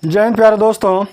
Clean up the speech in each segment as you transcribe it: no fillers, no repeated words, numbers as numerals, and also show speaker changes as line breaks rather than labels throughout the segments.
जय हिंद प्यारे दोस्तों,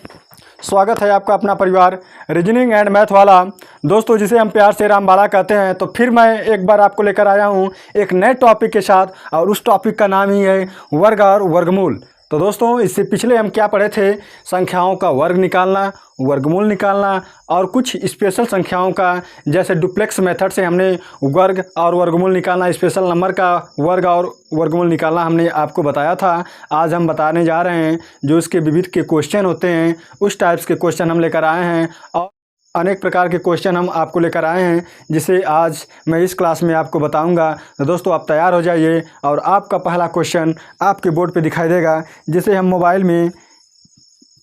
स्वागत है आपका अपना परिवार रीजनिंग एंड मैथ वाला दोस्तों, जिसे हम प्यार से रामबाला कहते हैं। तो फिर मैं एक बार आपको लेकर आया हूं एक नए टॉपिक के साथ, और उस टॉपिक का नाम ही है वर्ग और वर्गमूल। तो दोस्तों, इससे पिछले हम क्या पढ़े थे? संख्याओं का वर्ग निकालना, वर्गमूल निकालना, और कुछ स्पेशल संख्याओं का, जैसे डुप्लेक्स मेथड से हमने वर्ग और वर्गमूल निकालना, स्पेशल नंबर का वर्ग और वर्गमूल निकालना हमने आपको बताया था। आज हम बताने जा रहे हैं जो इसके विविध के क्वेश्चन होते हैं, उस टाइप्स के क्वेश्चन हम लेकर आए हैं, और अनेक प्रकार के क्वेश्चन हम आपको लेकर आए हैं, जिसे आज मैं इस क्लास में आपको बताऊंगा। तो दोस्तों, आप तैयार हो जाइए, और आपका पहला क्वेश्चन आपके बोर्ड पे दिखाई देगा, जिसे हम मोबाइल में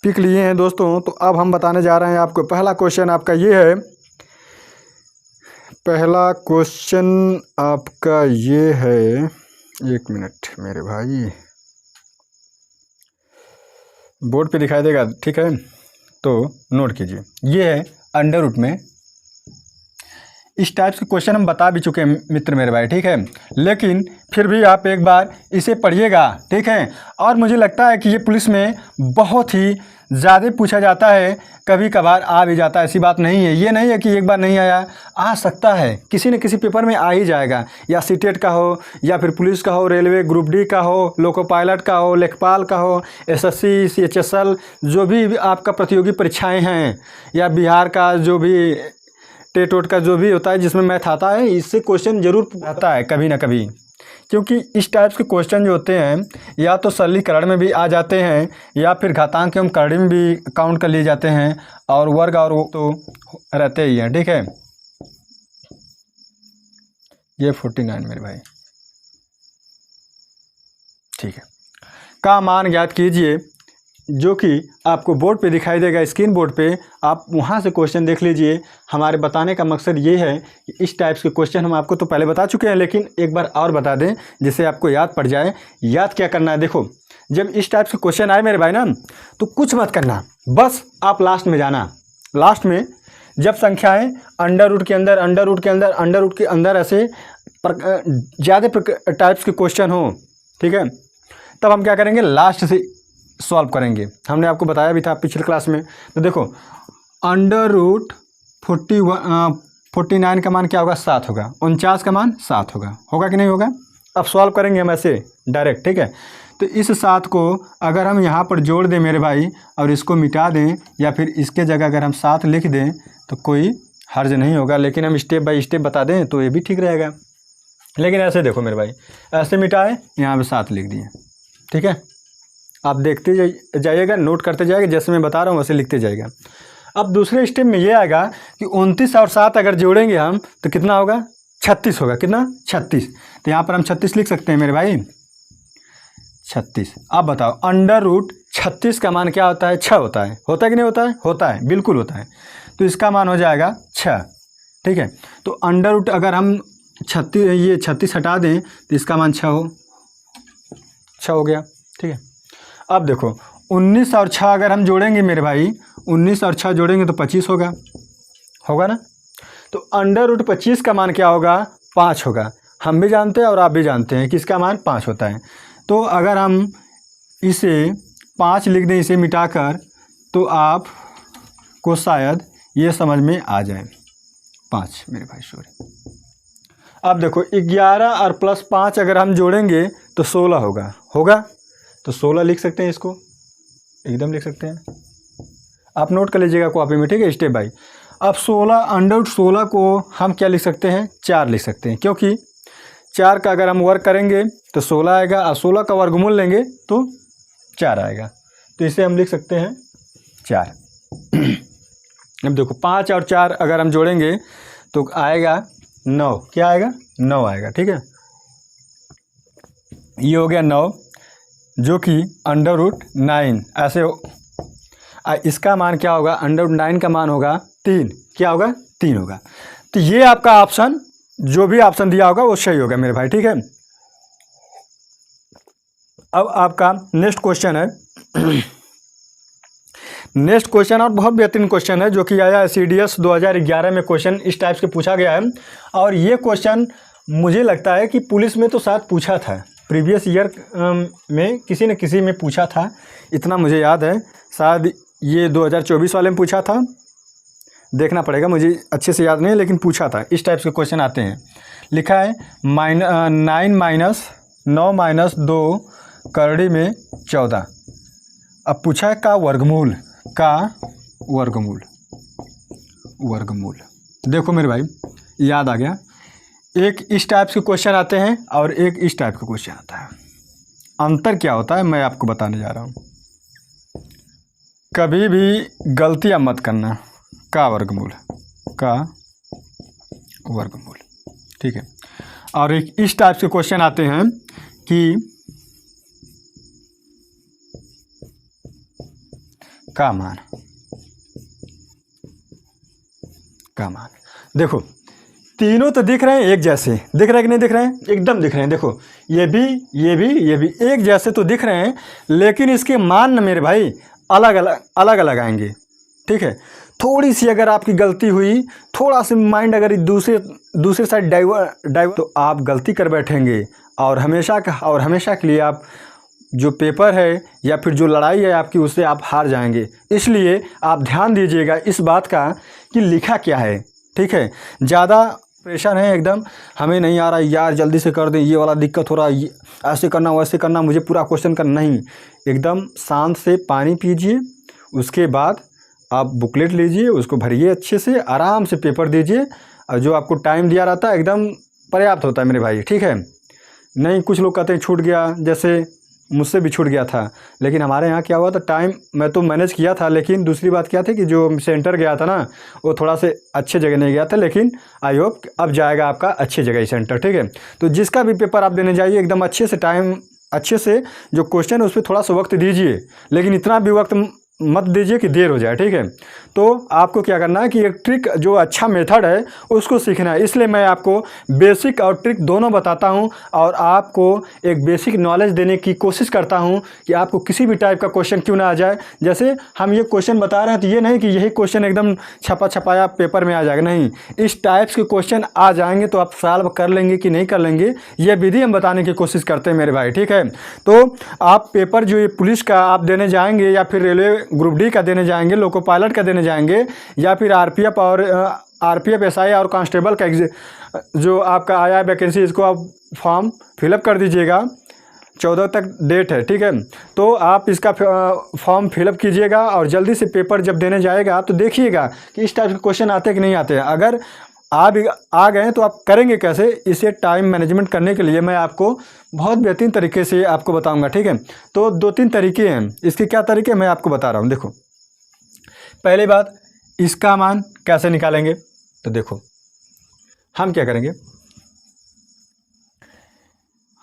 पिक लिए हैं दोस्तों। तो अब हम बताने जा रहे हैं आपको। पहला क्वेश्चन आपका ये है, पहला क्वेश्चन आपका ये है, एक मिनट मेरे भाई, बोर्ड पे दिखाई देगा, ठीक है? तो नोट कीजिए, ये है अंडर रूट में। इस टाइप के क्वेश्चन हम बता भी चुके हैं मित्र मेरे भाई, ठीक है? लेकिन फिर भी आप एक बार इसे पढ़िएगा, ठीक है? और मुझे लगता है कि ये पुलिस में बहुत ही ज़्यादा पूछा जाता है, कभी कभार आ भी जाता है। ऐसी बात नहीं है, ये नहीं है कि एक बार नहीं आया, आ सकता है, किसी न किसी पेपर में आ ही जाएगा, या सीटेट का हो, या फिर पुलिस का हो, रेलवे ग्रुप डी का हो, लोको पायलट का हो, लेखपाल का हो, एसएससी, सीएचएसएल, जो भी आपका प्रतियोगी परीक्षाएं हैं, या बिहार का जो भी टेट वोट का जो भी होता है जिसमें मैथ आता है, इससे क्वेश्चन जरूर आता है कभी ना कभी। क्योंकि इस टाइप के क्वेश्चन जो होते हैं, या तो सरलीकरण में भी आ जाते हैं, या फिर घातांक एवं कड़ी में भी काउंट कर लिए जाते हैं, और वर्ग और वो तो रहते ही हैं, ठीक है? ये 49 मेरे भाई, ठीक है, का मान ज्ञात कीजिए, जो कि आपको बोर्ड पे दिखाई देगा, स्क्रीन बोर्ड पे। आप वहाँ से क्वेश्चन देख लीजिए। हमारे बताने का मकसद ये है कि इस टाइप्स के क्वेश्चन हम आपको तो पहले बता चुके हैं, लेकिन एक बार और बता दें जिससे आपको याद पड़ जाए। याद क्या करना है? देखो, जब इस टाइप्स के क्वेश्चन आए मेरे भाई ना, तो कुछ मत करना, बस आप लास्ट में जाना। लास्ट में जब संख्याएँ अंडर रूट के अंदर, अंडर रूट के अंदर, अंडर रूट के अंदर ऐसे ज़्यादा टाइप्स के क्वेश्चन हो, ठीक है, तब हम क्या करेंगे? लास्ट से सॉल्व करेंगे। हमने आपको बताया भी था पिछले क्लास में। तो देखो, अंडर रूट 49 का मान क्या होगा? 7 होगा। 49 का मान 7 होगा। होगा कि नहीं होगा? अब सॉल्व करेंगे हम ऐसे डायरेक्ट, ठीक है? तो इस 7 को अगर हम यहाँ पर जोड़ दें मेरे भाई, और इसको मिटा दें, या फिर इसके जगह अगर हम 7 लिख दें, तो कोई हर्ज नहीं होगा। लेकिन हम स्टेप बाय स्टेप बता दें तो ये भी ठीक रहेगा। लेकिन ऐसे देखो मेरे भाई, ऐसे मिटाए, यहाँ पर 7 लिख दिए, ठीक है? आप देखते जाइएगा, नोट करते जाइएगा, जैसे मैं बता रहा हूँ वैसे लिखते जाइएगा। अब दूसरे स्टेप में ये आएगा कि 29 और 7 अगर जोड़ेंगे हम तो कितना होगा? 36 होगा। कितना? 36। तो यहाँ पर हम 36 लिख सकते हैं मेरे भाई, 36। अब बताओ, अंडर रूट 36 का मान क्या होता है? 6 होता है। होता है कि नहीं होता है? होता है, बिल्कुल होता है। तो इसका मान हो जाएगा 6, ठीक है? तो अंडर रूट अगर हम 36 हटा दें तो इसका मान 6 हो गया, ठीक है? अब देखो, 19 और 6 अगर हम जोड़ेंगे मेरे भाई, 19 और 6 जोड़ेंगे तो 25 होगा। होगा ना? तो अंडर रूट 25 का मान क्या होगा? 5 होगा। हम भी जानते हैं और आप भी जानते हैं कि इसका मान 5 होता है। तो अगर हम इसे 5 लिख दें, इसे मिटाकर, तो आपको शायद ये समझ में आ जाए। 5 मेरे भाई, सॉरी। अब देखो, 11 और प्लस 5 अगर हम जोड़ेंगे तो 16 होगा। होगा? तो 16 लिख सकते हैं, इसको एकदम लिख सकते हैं। आप नोट कर लीजिएगा कॉपी में, ठीक है? Step by. अब 16, अंडर रूट 16 को हम क्या लिख सकते हैं? 4 लिख सकते हैं, क्योंकि 4 का अगर हम वर्ग करेंगे तो 16 आएगा, और 16 का वर्गमूल लेंगे तो 4 आएगा। तो इसे हम लिख सकते हैं 4। अब देखो, 5 और 4 अगर हम जोड़ेंगे तो आएगा 9। क्या आएगा? 9 आएगा, ठीक है? ये हो गया 9, जो कि अंडर रूट 9 ऐसे हो। इसका मान क्या होगा? अंडर रूट 9 का मान होगा 3। क्या होगा? 3 होगा। तो ये आपका ऑप्शन, जो भी ऑप्शन दिया होगा वो सही होगा मेरे भाई, ठीक है? अब आपका नेक्स्ट क्वेश्चन है। नेक्स्ट क्वेश्चन और बहुत बेहतरीन क्वेश्चन है, जो कि आया CDS 2011 में। क्वेश्चन इस टाइप से पूछा गया है, और ये क्वेश्चन मुझे लगता है कि पुलिस में तो शायद पूछा था, प्रीवियस ईयर में किसी न किसी में पूछा था, इतना मुझे याद है। शायद ये 2024 वाले में पूछा था, देखना पड़ेगा, मुझे अच्छे से याद नहीं, लेकिन पूछा था। इस टाइप के क्वेश्चन आते हैं। लिखा है 9 माइनस 2 करड़ी में 14। अब पूछा है का वर्गमूल, वर्गमूल। देखो मेरे भाई, याद आ गया। एक इस टाइप के क्वेश्चन आते हैं और एक इस टाइप का क्वेश्चन आता है। अंतर क्या होता है मैं आपको बताने जा रहा हूँ। कभी भी गलतियाँ मत करना। का वर्गमूल, ठीक है। और एक इस टाइप के क्वेश्चन आते हैं कि का मान। देखो तीनों तो दिख रहे हैं एक जैसे, दिख रहे हैं कि नहीं दिख रहे हैं? एकदम दिख रहे हैं। देखो ये भी एक जैसे तो दिख रहे हैं, लेकिन इसके मान ना मेरे भाई अलग अलग आएंगे, ठीक है। थोड़ी सी अगर आपकी गलती हुई, थोड़ा सा माइंड अगर दूसरे साइड डाइवर्ट तो आप गलती कर बैठेंगे और हमेशा के लिए आप जो पेपर है या फिर जो लड़ाई है आपकी, उससे आप हार जाएंगे। इसलिए आप ध्यान दीजिएगा इस बात का कि लिखा क्या है, ठीक है। ज़्यादा प्रेशर है एकदम, हमें नहीं आ रहा यार जल्दी से कर दें, ये वाला दिक्कत हो रहा है, ऐसे करना वैसे करना, मुझे पूरा क्वेश्चन करना। नहीं, एकदम शांत से पानी पीजिए, उसके बाद आप बुकलेट लीजिए, उसको भरिए अच्छे से, आराम से पेपर दीजिए, और जो आपको टाइम दिया रहता है एकदम पर्याप्त होता है मेरे भाई, ठीक है। नहीं कुछ लोग कहते हैं छूट गया, जैसे मुझसे भी छूट गया था, लेकिन हमारे यहाँ क्या हुआ था, टाइम मैं तो मैनेज किया था, लेकिन दूसरी बात क्या थी कि जो सेंटर गया था ना, वो थोड़ा से अच्छे जगह नहीं गया था, लेकिन आई होप अब जाएगा आपका अच्छी जगह ही सेंटर, ठीक है। तो जिसका भी पेपर आप देने जाइए, एकदम अच्छे से टाइम, अच्छे से जो क्वेश्चन है उस पर थोड़ा सा वक्त दीजिए, लेकिन इतना भी वक्त मत दीजिए कि देर हो जाए, ठीक है। तो आपको क्या करना है कि एक ट्रिक, जो अच्छा मेथड है उसको सीखना है। इसलिए मैं आपको बेसिक और ट्रिक दोनों बताता हूं, और आपको एक बेसिक नॉलेज देने की कोशिश करता हूं कि आपको किसी भी टाइप का क्वेश्चन क्यों ना आ जाए। जैसे हम ये क्वेश्चन बता रहे हैं तो ये नहीं कि यही क्वेश्चन एकदम छपाया पेपर में आ जाएगा, नहीं, इस टाइप्स के क्वेश्चन आ जाएंगे तो आप सॉल्व कर लेंगे कि नहीं कर लेंगे, ये विधि हम बताने की कोशिश करते हैं मेरे भाई, ठीक है। तो आप पेपर जो ये पुलिस का आप देने जाएंगे, या फिर रेलवे ग्रुप डी का देने जाएंगे, लोको पायलट का देने जाएंगे, या फिर आरपीएफ एसआई और कांस्टेबल का जो आपका आया है वैकेंसी, इसको आप फॉर्म फिलअप कर दीजिएगा। 14 तक डेट है, ठीक है। तो आप इसका फॉर्म फिलअप कीजिएगा, और जल्दी से पेपर जब देने जाएगा तो देखिएगा कि इस टाइप के क्वेश्चन आते हैं कि नहीं आते हैं। अगर आप आ गए तो आप करेंगे कैसे, इसे टाइम मैनेजमेंट करने के लिए मैं आपको बहुत बेहतरीन तरीके से आपको बताऊंगा, ठीक है। तो 2-3 तरीके हैं, इसके क्या तरीके मैं आपको बता रहा हूं। देखो पहली बात, इसका मान कैसे निकालेंगे। तो देखो हम क्या करेंगे,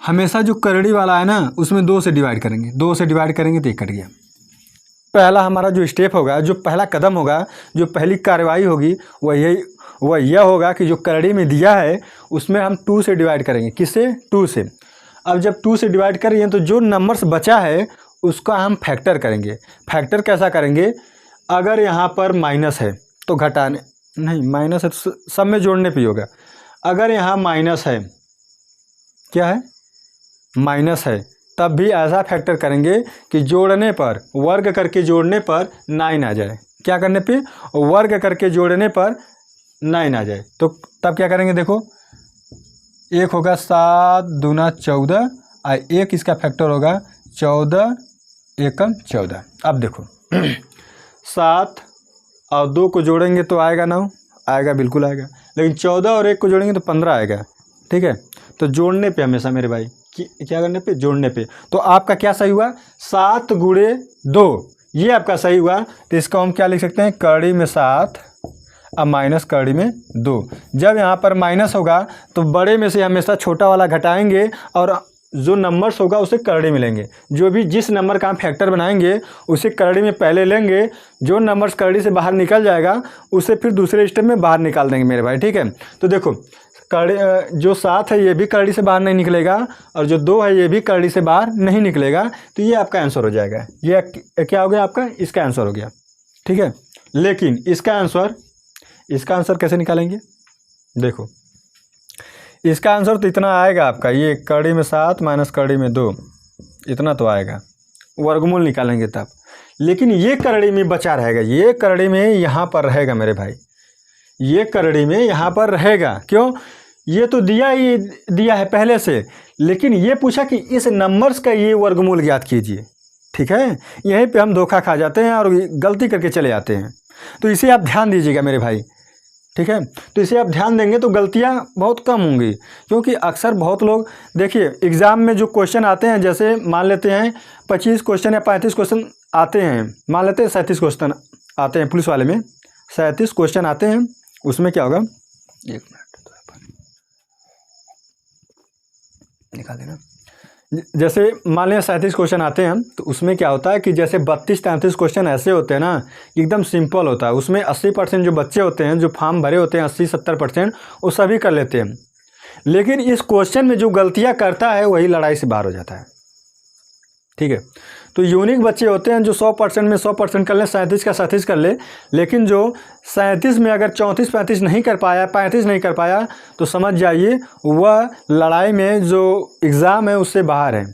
हमेशा जो करड़ी वाला है ना, उसमें 2 से डिवाइड करेंगे, 2 से डिवाइड करेंगे तो 1 कट गया। पहला हमारा जो स्टेप होगा, जो पहला कदम होगा, जो पहली कार्रवाई होगी, वह यह होगा कि जो करड़ी में दिया है उसमें हम 2 से डिवाइड करेंगे। किससे? 2 से। अब जब 2 से डिवाइड करेंगे तो जो नंबर्स बचा है उसका हम फैक्टर करेंगे। फैक्टर कैसा करेंगे, अगर यहाँ पर माइनस है तो घटाने, नहीं माइनस है तो सब में जोड़ने पे होगा। अगर यहाँ माइनस है, क्या है, माइनस है, तब भी ऐसा फैक्टर करेंगे कि जोड़ने पर, वर्ग करके जोड़ने पर 9 आ जाए। क्या करने पे? वर्ग करके जोड़ने पर 9 आ जाए। तो तब क्या करेंगे, देखो 1 होगा 7 दूना 14, और 1 इसका फैक्टर होगा 14 एकम 14। अब देखो 7 और 2 को जोड़ेंगे तो आएगा 9, आएगा, बिल्कुल आएगा। लेकिन 14 और 1 को जोड़ेंगे तो 15 आएगा, ठीक है। तो जोड़ने पे हमेशा मेरे भाई, क्या करने पे? जोड़ने पे। तो आपका क्या सही हुआ? 7 गुणे 2, ये आपका सही हुआ। तो इसको हम क्या लिख सकते हैं, करड़ी में 7 और माइनस करड़ी में 2। जब यहाँ पर माइनस होगा तो बड़े में से हमेशा छोटा वाला घटाएंगे, और जो नंबर्स होगा उसे करड़ी में लेंगे। जो भी जिस नंबर का हम फैक्टर बनाएंगे उसे करड़ी में पहले लेंगे, जो नंबर्स करड़ी से बाहर निकल जाएगा उसे फिर दूसरे स्टेप में बाहर निकाल देंगे मेरे भाई, ठीक है। तो देखो करड़ी जो 7 है ये भी करड़ी से बाहर नहीं निकलेगा, और जो 2 है ये भी करड़ी से बाहर नहीं निकलेगा। तो ये आपका आंसर हो जाएगा। ये क्या हो गया आपका? इसका आंसर हो गया, ठीक है। लेकिन इसका आंसर कैसे निकालेंगे? देखो इसका आंसर तो इतना आएगा आपका, ये कड़ी में 7 माइनस कड़ी में 2, इतना तो आएगा, वर्गमूल निकालेंगे तब। लेकिन ये करड़ी में बचा रहेगा, ये करड़ी में यहाँ पर रहेगा मेरे भाई, ये करड़ी में यहाँ पर रहेगा। क्यों? ये तो दिया है पहले से, लेकिन ये पूछा कि इस नंबर्स का ये वर्गमूल ज्ञात कीजिए। ठीक है, यहीं पे हम धोखा खा जाते हैं और गलती करके चले आते हैं। तो इसे आप ध्यान दीजिएगा मेरे भाई। ठीक है, तो इसे आप ध्यान देंगे तो गलतियां बहुत कम होंगी, क्योंकि अक्सर बहुत लोग देखिए एग्ज़ाम में जो क्वेश्चन आते हैं, जैसे मान लेते हैं 25 क्वेश्चन या 35 क्वेश्चन आते हैं, मान लेते हैं 37 क्वेश्चन आते हैं, पुलिस वाले में 37 क्वेश्चन आते हैं। उसमें क्या होगा, एक मिनट निकाल देना। जैसे मान लें 37 क्वेश्चन आते हैं, तो उसमें क्या होता है कि जैसे 32-33 क्वेश्चन ऐसे होते हैं ना, एकदम सिंपल होता है। उसमें 80% जो बच्चे होते हैं, जो फॉर्म भरे होते हैं 80-70%, वो सभी कर लेते हैं। लेकिन इस क्वेश्चन में जो गलतियां करता है वही लड़ाई से बाहर हो जाता है। ठीक है, तो यूनिक बच्चे होते हैं जो 100% में 100% कर ले, 37 का 37 कर ले, लेकिन जो 37 में अगर 34-35 नहीं कर पाया, 35 नहीं कर पाया, तो समझ जाइए वह लड़ाई में जो एग्ज़ाम है उससे बाहर है,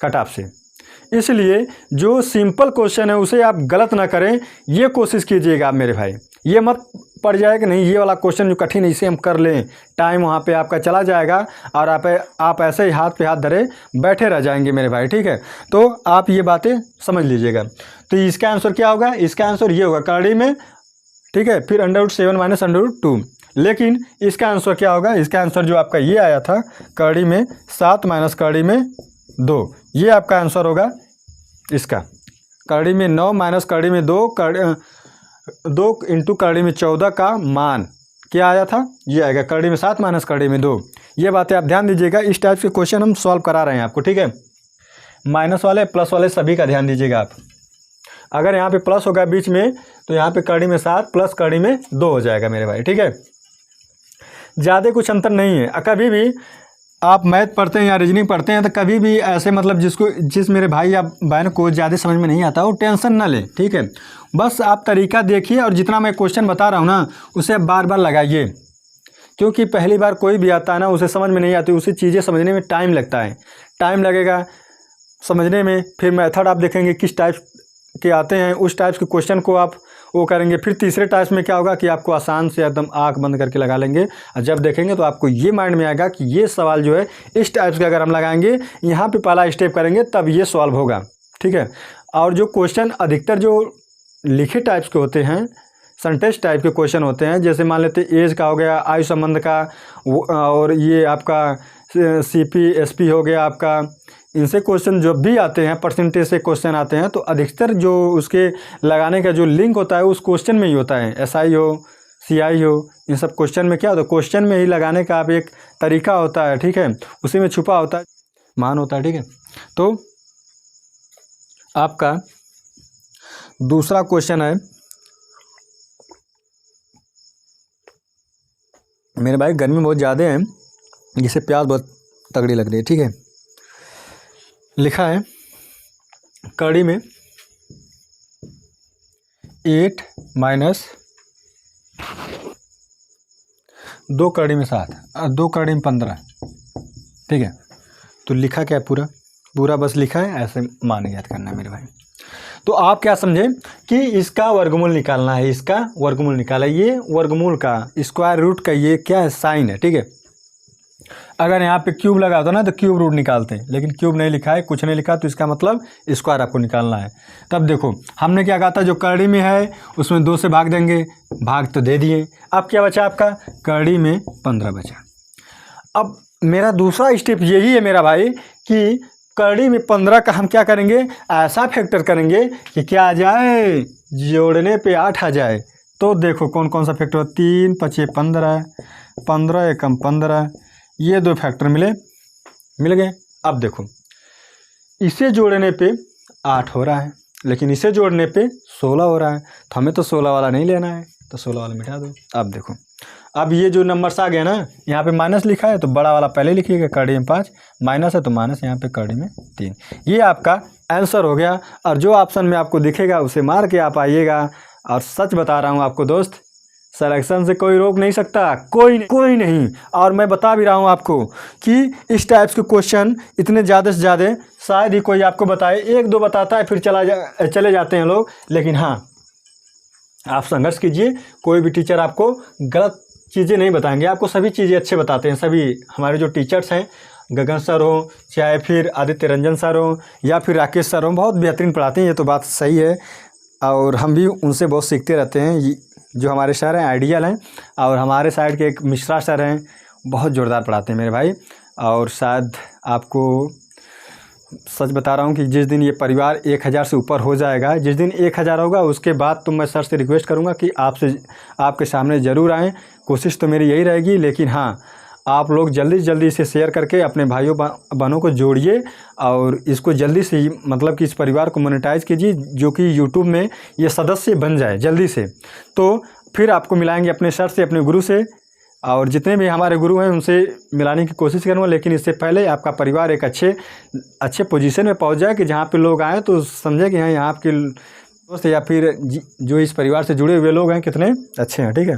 कट ऑफ से। इसलिए जो सिंपल क्वेश्चन है उसे आप गलत ना करें, ये कोशिश कीजिएगा आप मेरे भाई। ये मत पड़ जाए कि नहीं ये वाला क्वेश्चन जो कठिन है इसे हम कर लें, टाइम वहाँ पे आपका चला जाएगा और आप ऐसे ही हाथ पे हाथ धरे बैठे रह जाएंगे मेरे भाई। ठीक है, तो आप ये बातें समझ लीजिएगा। तो इसका आंसर क्या होगा, इसका आंसर ये होगा करड़ी में, ठीक है, फिर √7 माइनस √2। लेकिन इसका आंसर क्या होगा, इसका आंसर जो आपका ये आया था करड़ी में 7 माइनस करड़ी में 2, ये आपका आंसर होगा। इसका करड़ी में 9 माइनस करड़ी में 2 इंटू करड़ी में 14 का मान क्या आया था, ये आएगा करड़ी में 7 माइनस करड़ी में 2। ये बातें आप ध्यान दीजिएगा। इस टाइप के क्वेश्चन हम सॉल्व करा रहे हैं आपको। ठीक है, माइनस वाले प्लस वाले सभी का ध्यान दीजिएगा आप। अगर यहाँ पे प्लस होगा बीच में, तो यहाँ पे करड़ी में 7 प्लस करड़ी में 2 हो जाएगा मेरे भाई। ठीक है, ज़्यादा कुछ अंतर नहीं है। कभी भी आप मैथ पढ़ते हैं या रीजनिंग पढ़ते हैं तो कभी भी ऐसे मतलब जिस मेरे भाई या बहन को ज़्यादा समझ में नहीं आता वो टेंशन ना ले। ठीक है, बस आप तरीका देखिए और जितना मैं क्वेश्चन बता रहा हूँ ना उसे आप बार बार लगाइए, क्योंकि पहली बार कोई भी आता है ना उसे समझ में नहीं आती, उसे चीज़ें समझने में टाइम लगता है, टाइम लगेगा समझने में। फिर मेथड आप देखेंगे किस टाइप के आते हैं, उस टाइप के क्वेश्चन को आप वो करेंगे। फिर तीसरे टाइप में क्या होगा कि आपको आसान से एकदम आंख बंद करके लगा लेंगे, और जब देखेंगे तो आपको ये माइंड में आएगा कि ये सवाल जो है इस टाइप के अगर हम लगाएंगे, यहाँ पे पहला स्टेप करेंगे तब ये सॉल्व होगा। ठीक है, और जो क्वेश्चन अधिकतर जो लिखे टाइप्स के होते हैं, सेंटेंस टाइप के क्वेश्चन होते हैं, जैसे मान लेते एज का हो गया, आयु संबंध का, और ये आपका CP SP हो गया आपका, इनसे क्वेश्चन जो भी आते हैं, परसेंटेज से क्वेश्चन आते हैं, तो अधिकतर जो उसके लगाने का जो लिंक होता है उस क्वेश्चन में ही होता है। SI हो, CI हो, इन सब क्वेश्चन में क्या होता है, क्वेश्चन में ही लगाने का आप एक तरीका होता है। ठीक है, उसी में छुपा होता है मान होता है। ठीक है, तो आपका दूसरा क्वेश्चन है मेरे भाई, गर्मी बहुत ज़्यादा है जिससे प्यास बहुत तगड़ी लग रही है। ठीक है, लिखा है कड़ी में 8 माइनस 2 कड़ी में 7 और 2 कड़ी में 15। ठीक है, तो लिखा क्या है, पूरा बस लिखा है, ऐसे मान याद करना है मेरे भाई। तो आप क्या समझे कि इसका वर्गमूल निकालना है, इसका वर्गमूल निकाला, ये वर्गमूल का स्क्वायर रूट का ये क्या है, साइन है। ठीक है, अगर यहाँ पे क्यूब लगा दो ना तो क्यूब रूट निकालते हैं, लेकिन क्यूब नहीं लिखा है, कुछ नहीं लिखा, तो इसका मतलब स्क्वायर आपको निकालना है। तब देखो हमने क्या कहा था, जो करड़ी में है उसमें 2 से भाग देंगे, भाग तो दे दिए। अब क्या बचा आपका, करड़ी में 15 बचा। अब मेरा दूसरा स्टेप यही है मेरा भाई कि करड़ी में 15 का हम क्या करेंगे, ऐसा फैक्टर करेंगे कि क्या आ जाए, जोड़ने पे 8 आ जाए। तो देखो कौन कौन सा फैक्टर, 3 × 5 = 15, 15 × 1 = 15, ये 2 फैक्टर मिल गए। अब देखो इसे जोड़ने पे 8 हो रहा है, लेकिन इसे जोड़ने पे 16 हो रहा है, तो हमें तो 16 वाला नहीं लेना है, तो 16 वाला मिटा दो। अब देखो, अब ये जो नंबर्स आ गए ना, यहाँ पे माइनस लिखा है तो बड़ा वाला पहले लिखिएगा, करड़ी में 5, माइनस है तो माइनस यहाँ पे करड़ी में 3। ये आपका आंसर हो गया। और जो ऑप्शन में आपको दिखेगा उसे मार के आप आइएगा। और सच बता रहा हूँ आपको दोस्त, सिलेक्शन से कोई रोक नहीं सकता, कोई नहीं। और मैं बता भी रहा हूँ आपको कि इस टाइप्स के क्वेश्चन इतने ज़्यादा से ज़्यादा शायद ही कोई आपको बताए, एक दो बताता है फिर चले जाते हैं लोग। लेकिन हाँ, आप संघर्ष कीजिए, कोई भी टीचर आपको गलत चीज़ें नहीं बताएंगे, आपको सभी चीज़ें अच्छे बताते हैं। सभी हमारे जो टीचर्स हैं, गगन सर हो, चाहे फिर आदित्य रंजन सर हो, या फिर राकेश सर हो, बहुत बेहतरीन पढ़ाते हैं, ये तो बात सही है। और हम भी उनसे बहुत सीखते रहते हैं। जो हमारे सर हैं आइडियल हैं, और हमारे साइड के एक मिश्रा सर हैं, बहुत ज़ोरदार पढ़ाते हैं मेरे भाई। और शायद आपको सच बता रहा हूँ कि जिस दिन ये परिवार 1000 से ऊपर हो जाएगा, जिस दिन 1000 होगा, उसके बाद तो मैं सर से रिक्वेस्ट करूँगा कि आपके सामने ज़रूर आएँ। कोशिश तो मेरी यही रहेगी, लेकिन हाँ, आप लोग जल्दी से जल्दी इसे शेयर करके अपने भाइयों बहनों को जोड़िए, और इसको जल्दी से मतलब कि इस परिवार को मोनेटाइज कीजिए, जो कि यूट्यूब में ये सदस्य बन जाए जल्दी से। तो फिर आपको मिलाएंगे अपने सर से, अपने गुरु से, और जितने भी हमारे गुरु हैं उनसे मिलाने की कोशिश करूँगा। लेकिन इससे पहले आपका परिवार एक अच्छे पोजीशन में पहुँच जाए कि जहाँ पे लोग आएँ तो समझे कि हाँ, यहाँ आपके दोस्त या फिर जो इस परिवार से जुड़े हुए लोग हैं कितने अच्छे हैं। ठीक है,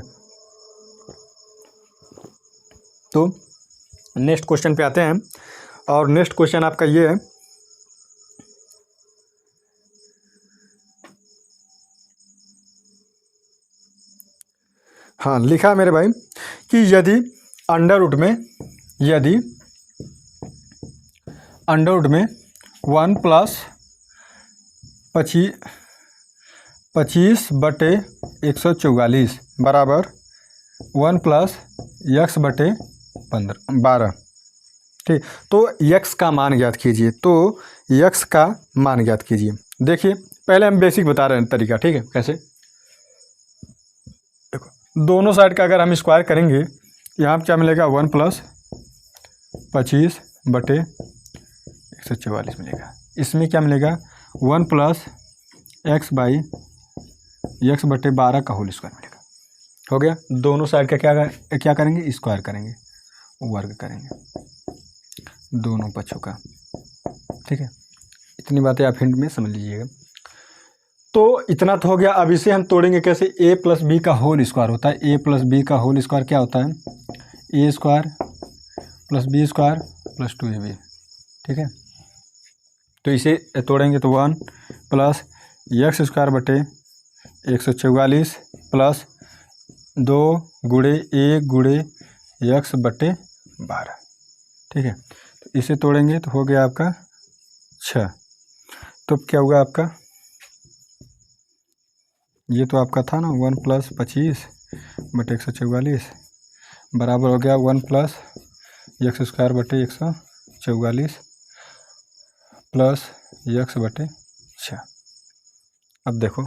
तो नेक्स्ट क्वेश्चन पे आते हैं। और नेक्स्ट क्वेश्चन आपका ये है, हाँ लिखा मेरे भाई कि यदि अंडर रूट में 1 + 25/144 बराबर 1 + x/12। ठीक, तो x का मान ज्ञात कीजिए। तो x का मान ज्ञात कीजिए। देखिए, पहले हम बेसिक बता रहे हैं तरीका। ठीक है, कैसे? देखो, दोनों साइड का अगर हम स्क्वायर करेंगे, यहाँ पर क्या मिलेगा? 1 + 25/144 मिलेगा। इसमें क्या मिलेगा? 1 + x/12 का होल स्क्वायर मिलेगा। हो गया। दोनों साइड का क्या करेंगे? स्क्वायर करेंगे, वर्ग करेंगे दोनों पक्षों का। ठीक है, इतनी बातें आप हिंट में समझ लीजिएगा। तो इतना तो हो गया। अब इसे हम तोड़ेंगे कैसे? a + b का होल स्क्वायर होता है। a + b का होल स्क्वायर क्या होता है? a² + b² + 2ab। ठीक है, तो इसे तोड़ेंगे तो 1 + x²/144 + 2 × 1 × x/12। ठीक है, तो इसे तोड़ेंगे तो हो गया आपका 6। तो क्या हुआ आपका? ये तो आपका था ना 1 + 25/144 बराबर हो गया 1 + x²/144 + x/6। अब देखो,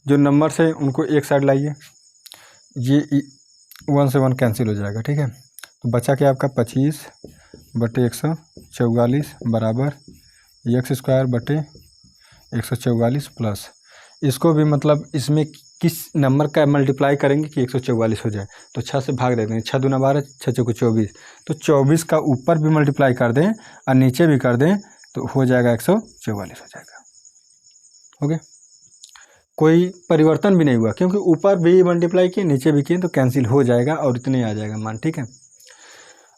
जो नंबर्स हैं उनको एक साइड लाइए, ये 1 से 1 कैंसिल हो जाएगा। ठीक है, तो बचा क्या आपका? 25/144 बराबर x²/144 प्लस, इसको भी मतलब इसमें किस नंबर का मल्टीप्लाई करेंगे कि 144 हो जाए? तो 6 से भाग देते हैं। 6 दूना 12, 6 चौके 24। तो 24 का ऊपर भी मल्टीप्लाई कर दें और नीचे भी कर दें तो हो जाएगा 144 हो जाएगा। हो गया, कोई परिवर्तन भी नहीं हुआ, क्योंकि ऊपर भी मल्टीप्लाई किए नीचे भी किए तो कैंसिल हो जाएगा और इतने आ जाएगा मान। ठीक है,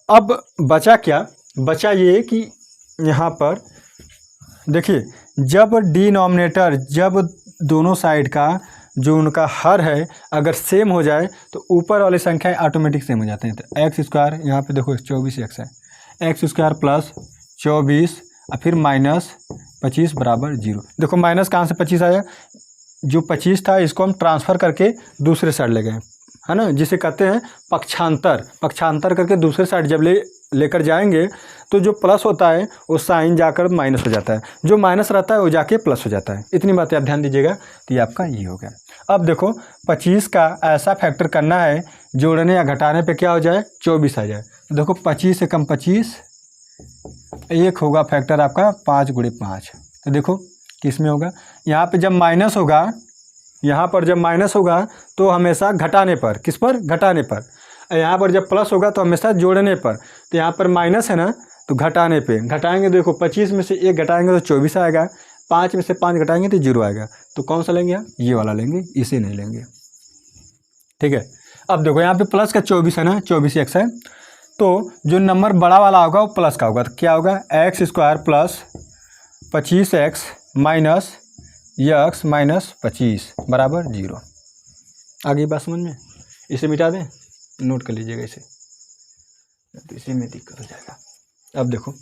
अब बचा क्या? बचा ये कि यहाँ पर देखिए, जब डिनोमिनेटर, जब दोनों साइड का जो उनका हर है अगर सेम हो जाए तो ऊपर वाली संख्याएं ऑटोमेटिक सेम हो जाते हैं। तो x² यहाँ पे देखो 24x है, x² + 24 और फिर -25 बराबर 0। देखो माइनस कहाँ से 25 आया? जो 25 था इसको हम ट्रांसफ़र करके दूसरे साइड ले गए, है ना, जिसे कहते हैं पक्षांतर। पक्षांतर करके दूसरे साइड जब लेकर जाएंगे तो जो प्लस होता है वो साइन जाकर माइनस हो जाता है, जो माइनस रहता है वो जाके प्लस हो जाता है। इतनी बातें आप ध्यान दीजिएगा। तो ये आपका ये हो गया। अब देखो 25 का ऐसा फैक्टर करना है जोड़ने या घटाने पे क्या हो जाए? 24 आ जाए। तो देखो 25 से कम 25, एक होगा फैक्टर आपका 5 × 5। तो देखो किस में होगा? यहाँ पे जब माइनस होगा, यहाँ पर जब माइनस होगा तो हमेशा घटाने पर, किस पर? घटाने पर। यहाँ पर जब प्लस होगा तो हमेशा जोड़ने पर। तो यहाँ पर माइनस है ना, तो घटाने पे घटाएंगे। देखो 25 में से 1 घटाएंगे तो 24 आएगा, 5 में से 5 घटाएंगे तो 0 आएगा। तो कौन सा लेंगे? ये वाला लेंगे, इसे नहीं लेंगे। ठीक है। अब देखो यहाँ पे प्लस का 24 है ना, 24x है, तो जो नंबर बड़ा वाला होगा वो प्लस का होगा, तो क्या होगा x² plus 25x minus x minus 25 बराबर 0। आगे बात समझ में? इसे मिटा दें, नोट कर लीजिएगा इसे, तो इसी में दिक्कत हो जाएगा। अब देखो,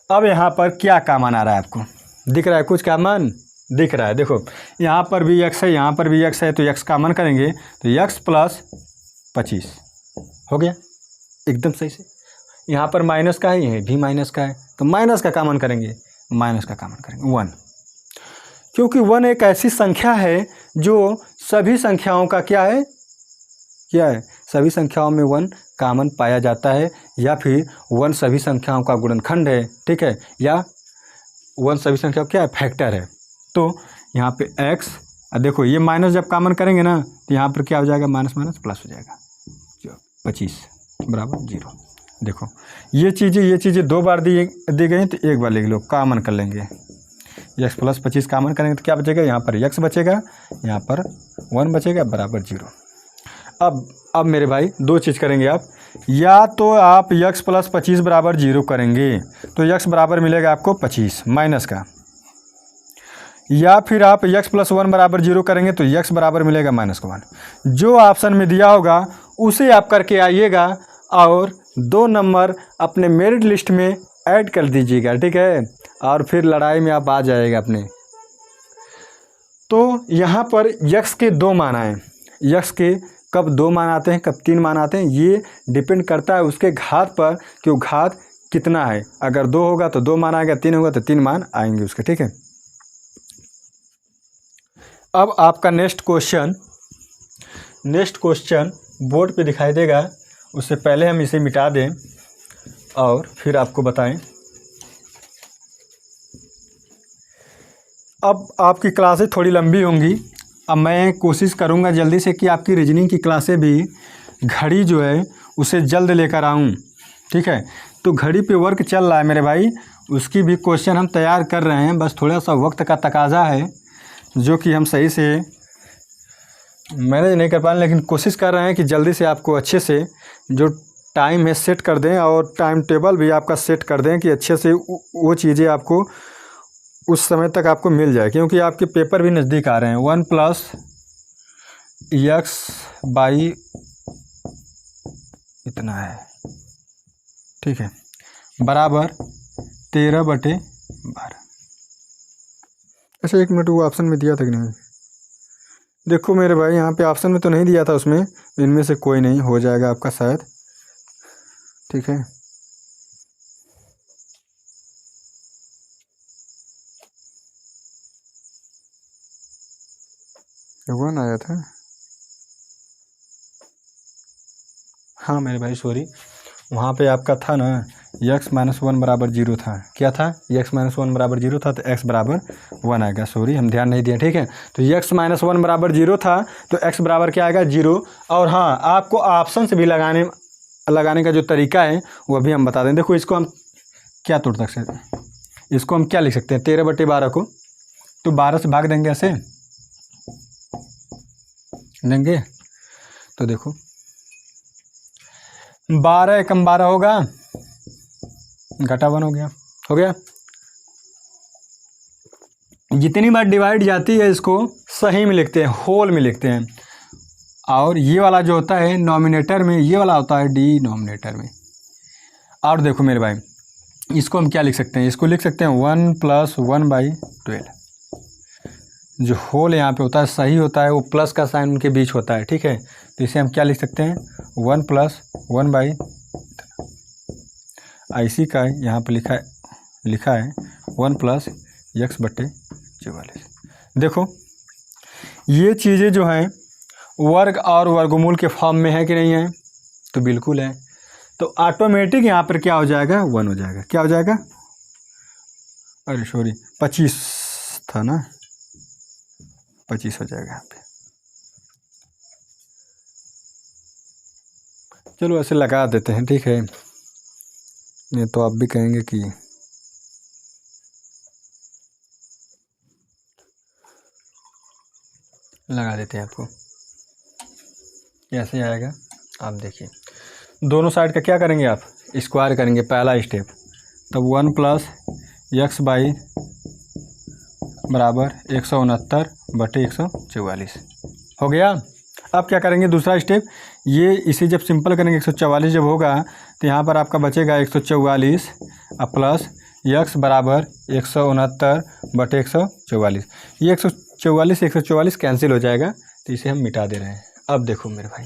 अब यहाँ पर क्या कॉमन आ रहा है, आपको दिख रहा है कुछ कॉमन दिख रहा है? देखो यहाँ पर भी x है, यहाँ पर भी x है, तो x कॉमन करेंगे तो x प्लस 25 हो गया एकदम सही से। यहाँ पर माइनस का है, यह भी माइनस का है, तो माइनस का कॉमन करेंगे, माइनस का कॉमन करेंगे 1, क्योंकि 1 एक ऐसी संख्या है जो सभी संख्याओं का क्या है, सभी संख्याओं में 1 कॉमन पाया जाता है, या फिर 1 सभी संख्याओं का गुणनखंड है, ठीक है, या 1 सभी संख्याओं क्या है, फैक्टर है। तो यहाँ पे x, देखो ये माइनस जब कॉमन करेंगे ना तो यहाँ पर क्या हो जाएगा, माइनस माइनस प्लस हो जाएगा, 25 बराबर 0। देखो ये चीज़ें 2 बार दी गई तो एक बार लिख लो, कॉमन कर लेंगे, x प्लस 25 कॉमन करेंगे तो क्या बचेगा, यहाँ पर x बचेगा, यहाँ पर 1 बचेगा बराबर 0। अब मेरे भाई 2 चीज़ करेंगे आप, या तो आप x प्लस 25 बराबर 0 करेंगे तो x बराबर मिलेगा आपको 25 माइनस का, या फिर आप x प्लस 1 बराबर 0 करेंगे तो x बराबर मिलेगा माइनस का 1। जो ऑप्शन में दिया होगा उसे आप करके आइएगा और 2 नंबर अपने मेरिट लिस्ट में ऐड कर दीजिएगा, ठीक है, और फिर लड़ाई में आप आ जाएगा अपने। तो यहाँ पर x के 2 मान आए, x के कब 2 मान आते हैं, कब 3 मान आते हैं, ये डिपेंड करता है उसके घात पर कि वो घात कितना है। अगर 2 होगा तो 2 मान आएगा, 3 होगा तो 3 मान आएंगे उसके, ठीक है। अब आपका नेक्स्ट क्वेश्चन बोर्ड पे दिखाई देगा, उससे पहले हम इसे मिटा दें और फिर आपको बताएं। अब आपकी क्लासेस थोड़ी लंबी होंगी, अब मैं कोशिश करूंगा जल्दी से कि आपकी रीजनिंग की क्लासें भी घड़ी जो है उसे जल्द लेकर आऊं, ठीक है। तो घड़ी पे वर्क चल रहा है मेरे भाई, उसकी भी क्वेश्चन हम तैयार कर रहे हैं, बस थोड़ा सा वक्त का तकाजा है जो कि हम सही से मैनेज नहीं कर पा रहे, लेकिन कोशिश कर रहे हैं कि जल्दी से आपको अच्छे से जो टाइम है सेट कर दें और टाइम टेबल भी आपका सेट कर दें कि अच्छे से वो चीज़ें आपको उस समय तक आपको मिल जाए, क्योंकि आपके पेपर भी नज़दीक आ रहे हैं। 1 प्लस x बाई इतना है, ठीक है, बराबर 13/12। अच्छा 1 मिनट, वो ऑप्शन में दिया था कि नहीं? देखो मेरे भाई यहाँ पे ऑप्शन में तो नहीं दिया था, उसमें इनमें से कोई नहीं हो जाएगा आपका शायद, ठीक है। वन आया था, हाँ मेरे भाई सॉरी, वहाँ पे आपका था ना x माइनस 1 बराबर 0 था, क्या था, x माइनस 1 बराबर 0 था, तो x बराबर 1 आएगा, सॉरी हम ध्यान नहीं दिए, ठीक है। तो x माइनस 1 बराबर 0 था तो x बराबर क्या आएगा 0। और हाँ, आपको ऑप्शन से भी लगाने का जो तरीका है वो भी हम बता दें। देखो इसको हम क्या तोड़ सकते हैं, इसको हम क्या लिख सकते हैं, 13/12 को तो 12 से भाग देंगे, ऐसे देंगे, तो देखो 12 एकम 12 होगा, घटा 1 हो गया। जितनी बार डिवाइड जाती है इसको सही में लिखते हैं, होल में लिखते हैं, और ये वाला जो होता है नॉमिनेटर में, ये वाला होता है डिनोमिनेटर में। और देखो मेरे भाई इसको हम क्या लिख सकते हैं, इसको लिख सकते हैं 1 + 1/12। जो होल यहाँ पे होता है सही होता है, वो प्लस का साइन उनके बीच होता है, ठीक है। तो इसे हम क्या लिख सकते हैं 1 + 1/, IC का यहाँ पे लिखा है 1 + x/44। देखो ये चीज़ें जो हैं वर्ग और वर्गमूल के फॉर्म में है कि नहीं है, तो बिल्कुल है। तो ऑटोमेटिक यहाँ पर क्या हो जाएगा 1 हो जाएगा, क्या हो जाएगा, अरे सॉरी 25 था ना, 25 हो जाएगा यहाँ पे। चलो ऐसे लगा देते हैं, ठीक है, नहीं तो आप भी कहेंगे कि लगा देते हैं आपको। कैसे आएगा आप देखिए, दोनों साइड का क्या करेंगे आप, स्क्वायर करेंगे पहला स्टेप। तब 1 प्लस एक्स बाई बराबर 169/144 हो गया। अब क्या करेंगे दूसरा स्टेप, ये इसे जब सिंपल करेंगे 144 जब होगा तो यहाँ पर आपका बचेगा 144 अब प्लस एक्स बराबर 169/144। ये 144 कैंसिल हो जाएगा तो इसे हम मिटा दे रहे हैं। अब देखो मेरे भाई,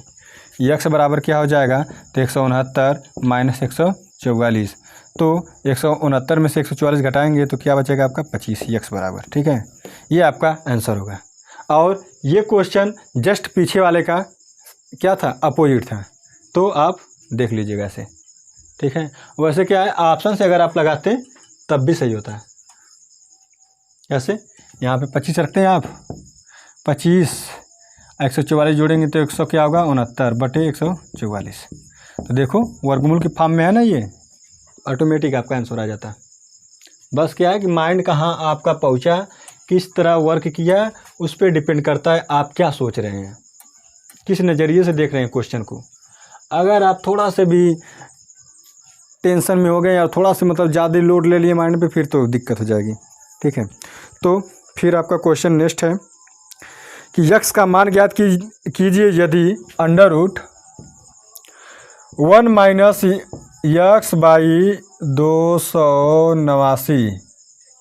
एक्स बराबर क्या हो जाएगा, तो 169 माइनस 144, तो 169 में से 144 घटाएंगे तो क्या बचेगा आपका 25 एक्स बराबर, ठीक है। ये आपका आंसर होगा। और ये क्वेश्चन जस्ट पीछे वाले का क्या था, अपोजिट था, तो आप देख लीजिएगा ऐसे, ठीक है। वैसे क्या है, ऑप्शन से अगर आप लगाते तब भी सही होता है। कैसे, यहाँ पे 25 रखते हैं आप, 25 144 जोड़ेंगे तो 100 क्या होगा 69/144। तो देखो वर्गमूल की फॉर्म में है ना, ये ऑटोमेटिक आपका आंसर आ जाता है। बस क्या है कि माइंड कहाँ आपका पहुँचा, किस तरह वर्क किया, उस पर डिपेंड करता है आप क्या सोच रहे हैं, किस नज़रिए से देख रहे हैं क्वेश्चन को। अगर आप थोड़ा से भी टेंशन में हो गए या थोड़ा सा मतलब ज़्यादा लोड ले लिए माइंड पे, फिर तो दिक्कत हो जाएगी, ठीक है। तो फिर आपका क्वेश्चन नेक्स्ट है कि यक्स का मान ज्ञात कीजिए यदि under root 1 minus x by 289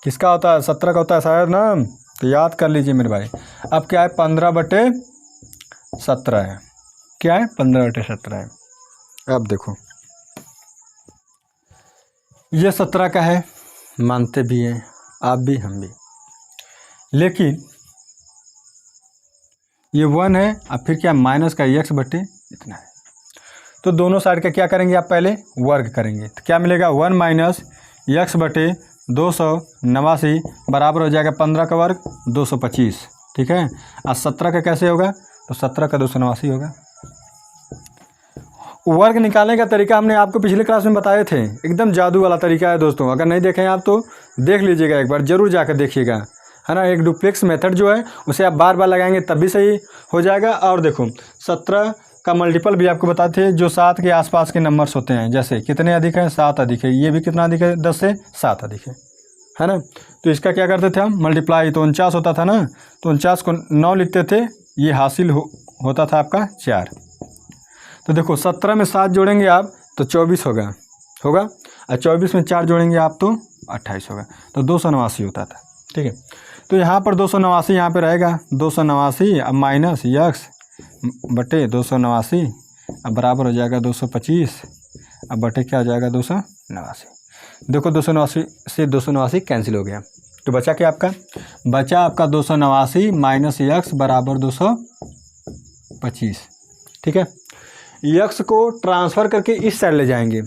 किसका होता है, 17 का होता है शायद ना, तो याद कर लीजिए मेरे भाई। अब क्या है 15/17 है, क्या है 15/17 है। अब देखो ये 17 का है, मानते भी हैं आप भी हम भी, लेकिन ये 1 है, अब फिर क्या माइनस का x बटे इतना है, तो दोनों साइड का क्या करेंगे आप, पहले वर्ग करेंगे तो क्या मिलेगा 1 माइनस x बटे 289 बराबर हो जाएगा 15 का वर्ग 225, ठीक है। और 17 का कैसे होगा, तो 17 का 289 होगा। वर्ग निकालने का तरीका हमने आपको पिछले क्लास में बताए थे, एकदम जादू वाला तरीका है दोस्तों। अगर नहीं देखें आप तो देख लीजिएगा, एक बार ज़रूर जाकर देखिएगा, है ना। एक डुप्लेक्स मेथड जो है उसे आप बार बार लगाएंगे तब भी सही हो जाएगा। और देखो 17 का मल्टीपल भी आपको बताते थे, जो 7 के आसपास के नंबर्स होते हैं, जैसे कितने अधिक है, 7 अधिक है, ये भी कितना अधिक है, 10 से 7 अधिक है ना। तो इसका क्या करते थे हम, मल्टीप्लाई, तो 49 होता था ना, तो 49 को 9 लिखते थे, ये हासिल होता था आपका 4। तो देखो 17 में 7 जोड़ेंगे आप तो 24 होगा, और 24 में 4 जोड़ेंगे आप तो 28 होगा, तो 289 होता था, ठीक है। तो यहाँ पर 289 यहाँ पे रहेगा, 289 अब माइनस यक्स बटे 289 अब बराबर हो जाएगा 225 अब बटे क्या हो जाएगा 289। देखो 289 से 289 कैंसिल हो गया, तो बचा क्या आपका, बचा आपका 289 माइनस यक्स बराबर 225, ठीक है। यक्स को ट्रांसफ़र करके इस साइड ले जाएंगे,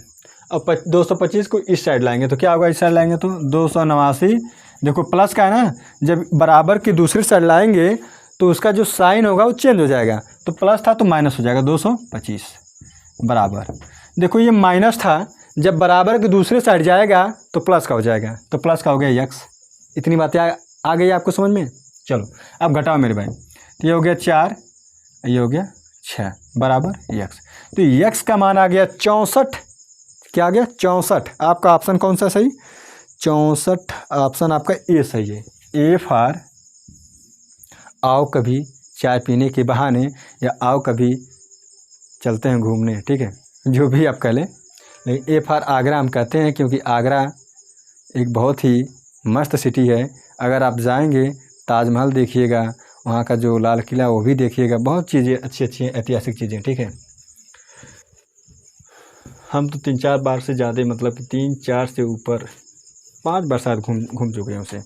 अब 225 को इस साइड लाएंगे तो क्या होगा, इस साइड लाएंगे तो 289, देखो प्लस का है ना, जब बराबर की दूसरी साइड लाएंगे तो उसका जो साइन होगा वो चेंज हो जाएगा, तो प्लस था तो माइनस हो जाएगा 225 बराबर। देखो ये माइनस था, जब बराबर की दूसरी साइड जाएगा तो प्लस का हो जाएगा, तो प्लस का हो गया यक्स। इतनी बातें आ गई आपको समझ में। चलो अब घटाओ मेरे भाई, तो ये हो गया 4, ये हो गया 6 बराबर यक्स। तो यक्स का मान आ गया 64, क्या आ गया 64। आपका ऑप्शन कौन सा सही, 64 ऑप्शन आपका ए सही है। ए फॉर आओ कभी चाय पीने के बहाने, या आओ कभी चलते हैं घूमने, ठीक है, जो भी आप कह लें, लेकिन ए फॉर आगरा हम कहते हैं क्योंकि आगरा एक बहुत ही मस्त सिटी है। अगर आप जाएंगे ताजमहल देखिएगा, वहाँ का जो लाल किला वो भी देखिएगा, बहुत चीज़ें अच्छी अच्छी ऐतिहासिक चीज़ें, ठीक है। हम तो 3-4 बार से ज़्यादा, मतलब कि 3-4 से ऊपर 5 बार शायद घूम चुके हैं, उसे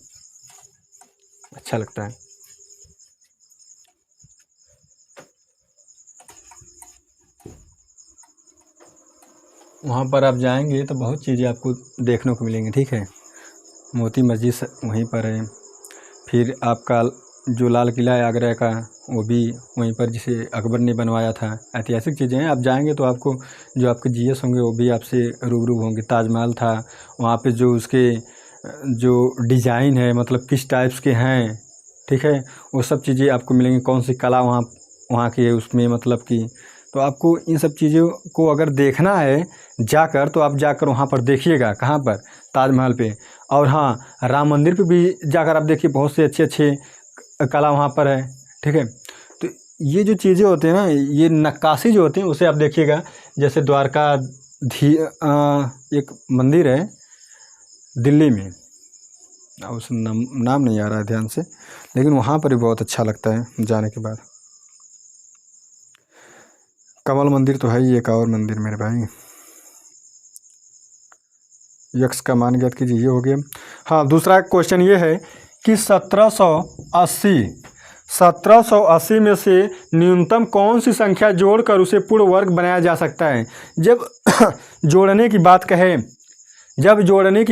अच्छा लगता है। वहाँ पर आप जाएंगे तो बहुत चीज़ें आपको देखने को मिलेंगी, ठीक है। मोती मस्जिद वहीं पर है, फिर आपका जो लाल किला है आगरा का वो भी वहीं पर, जिसे अकबर ने बनवाया था। ऐतिहासिक चीज़ें हैं, आप जाएंगे तो आपको जो आपके जीएस होंगे वो भी आपसे रूबरू होंगे। ताजमहल था, वहाँ पे जो उसके जो डिज़ाइन है, मतलब किस टाइप्स के हैं, ठीक है, वो सब चीज़ें आपको मिलेंगी। कौन सी कला वहाँ की है उसमें, मतलब कि तो आपको इन सब चीज़ों को अगर देखना है जाकर, तो आप जाकर वहाँ पर देखिएगा। कहाँ पर? ताजमहल पे। और हाँ, राम मंदिर पे भी जाकर आप देखिए, बहुत से अच्छे अच्छे कला वहाँ पर है। ठीक है, तो ये जो चीज़ें होती हैं ना, ये नक्काशी जो होती है उसे आप देखिएगा। जैसे द्वारका एक मंदिर है दिल्ली में, उस नाम नहीं आ रहा है ध्यान से, लेकिन वहाँ पर भी बहुत अच्छा लगता है जाने के बाद। कमल मंदिर तो है ही, एक और मंदिर मेरे भाई, यक्ष का मान ज्ञात कीजिए, ये हो गया। हाँ, दूसरा क्वेश्चन ये है कि 1780 में से न्यूनतम कौन सी संख्या जोड़कर उसे पूर्ण वर्ग बनाया जा सकता है। जब जोड़ने की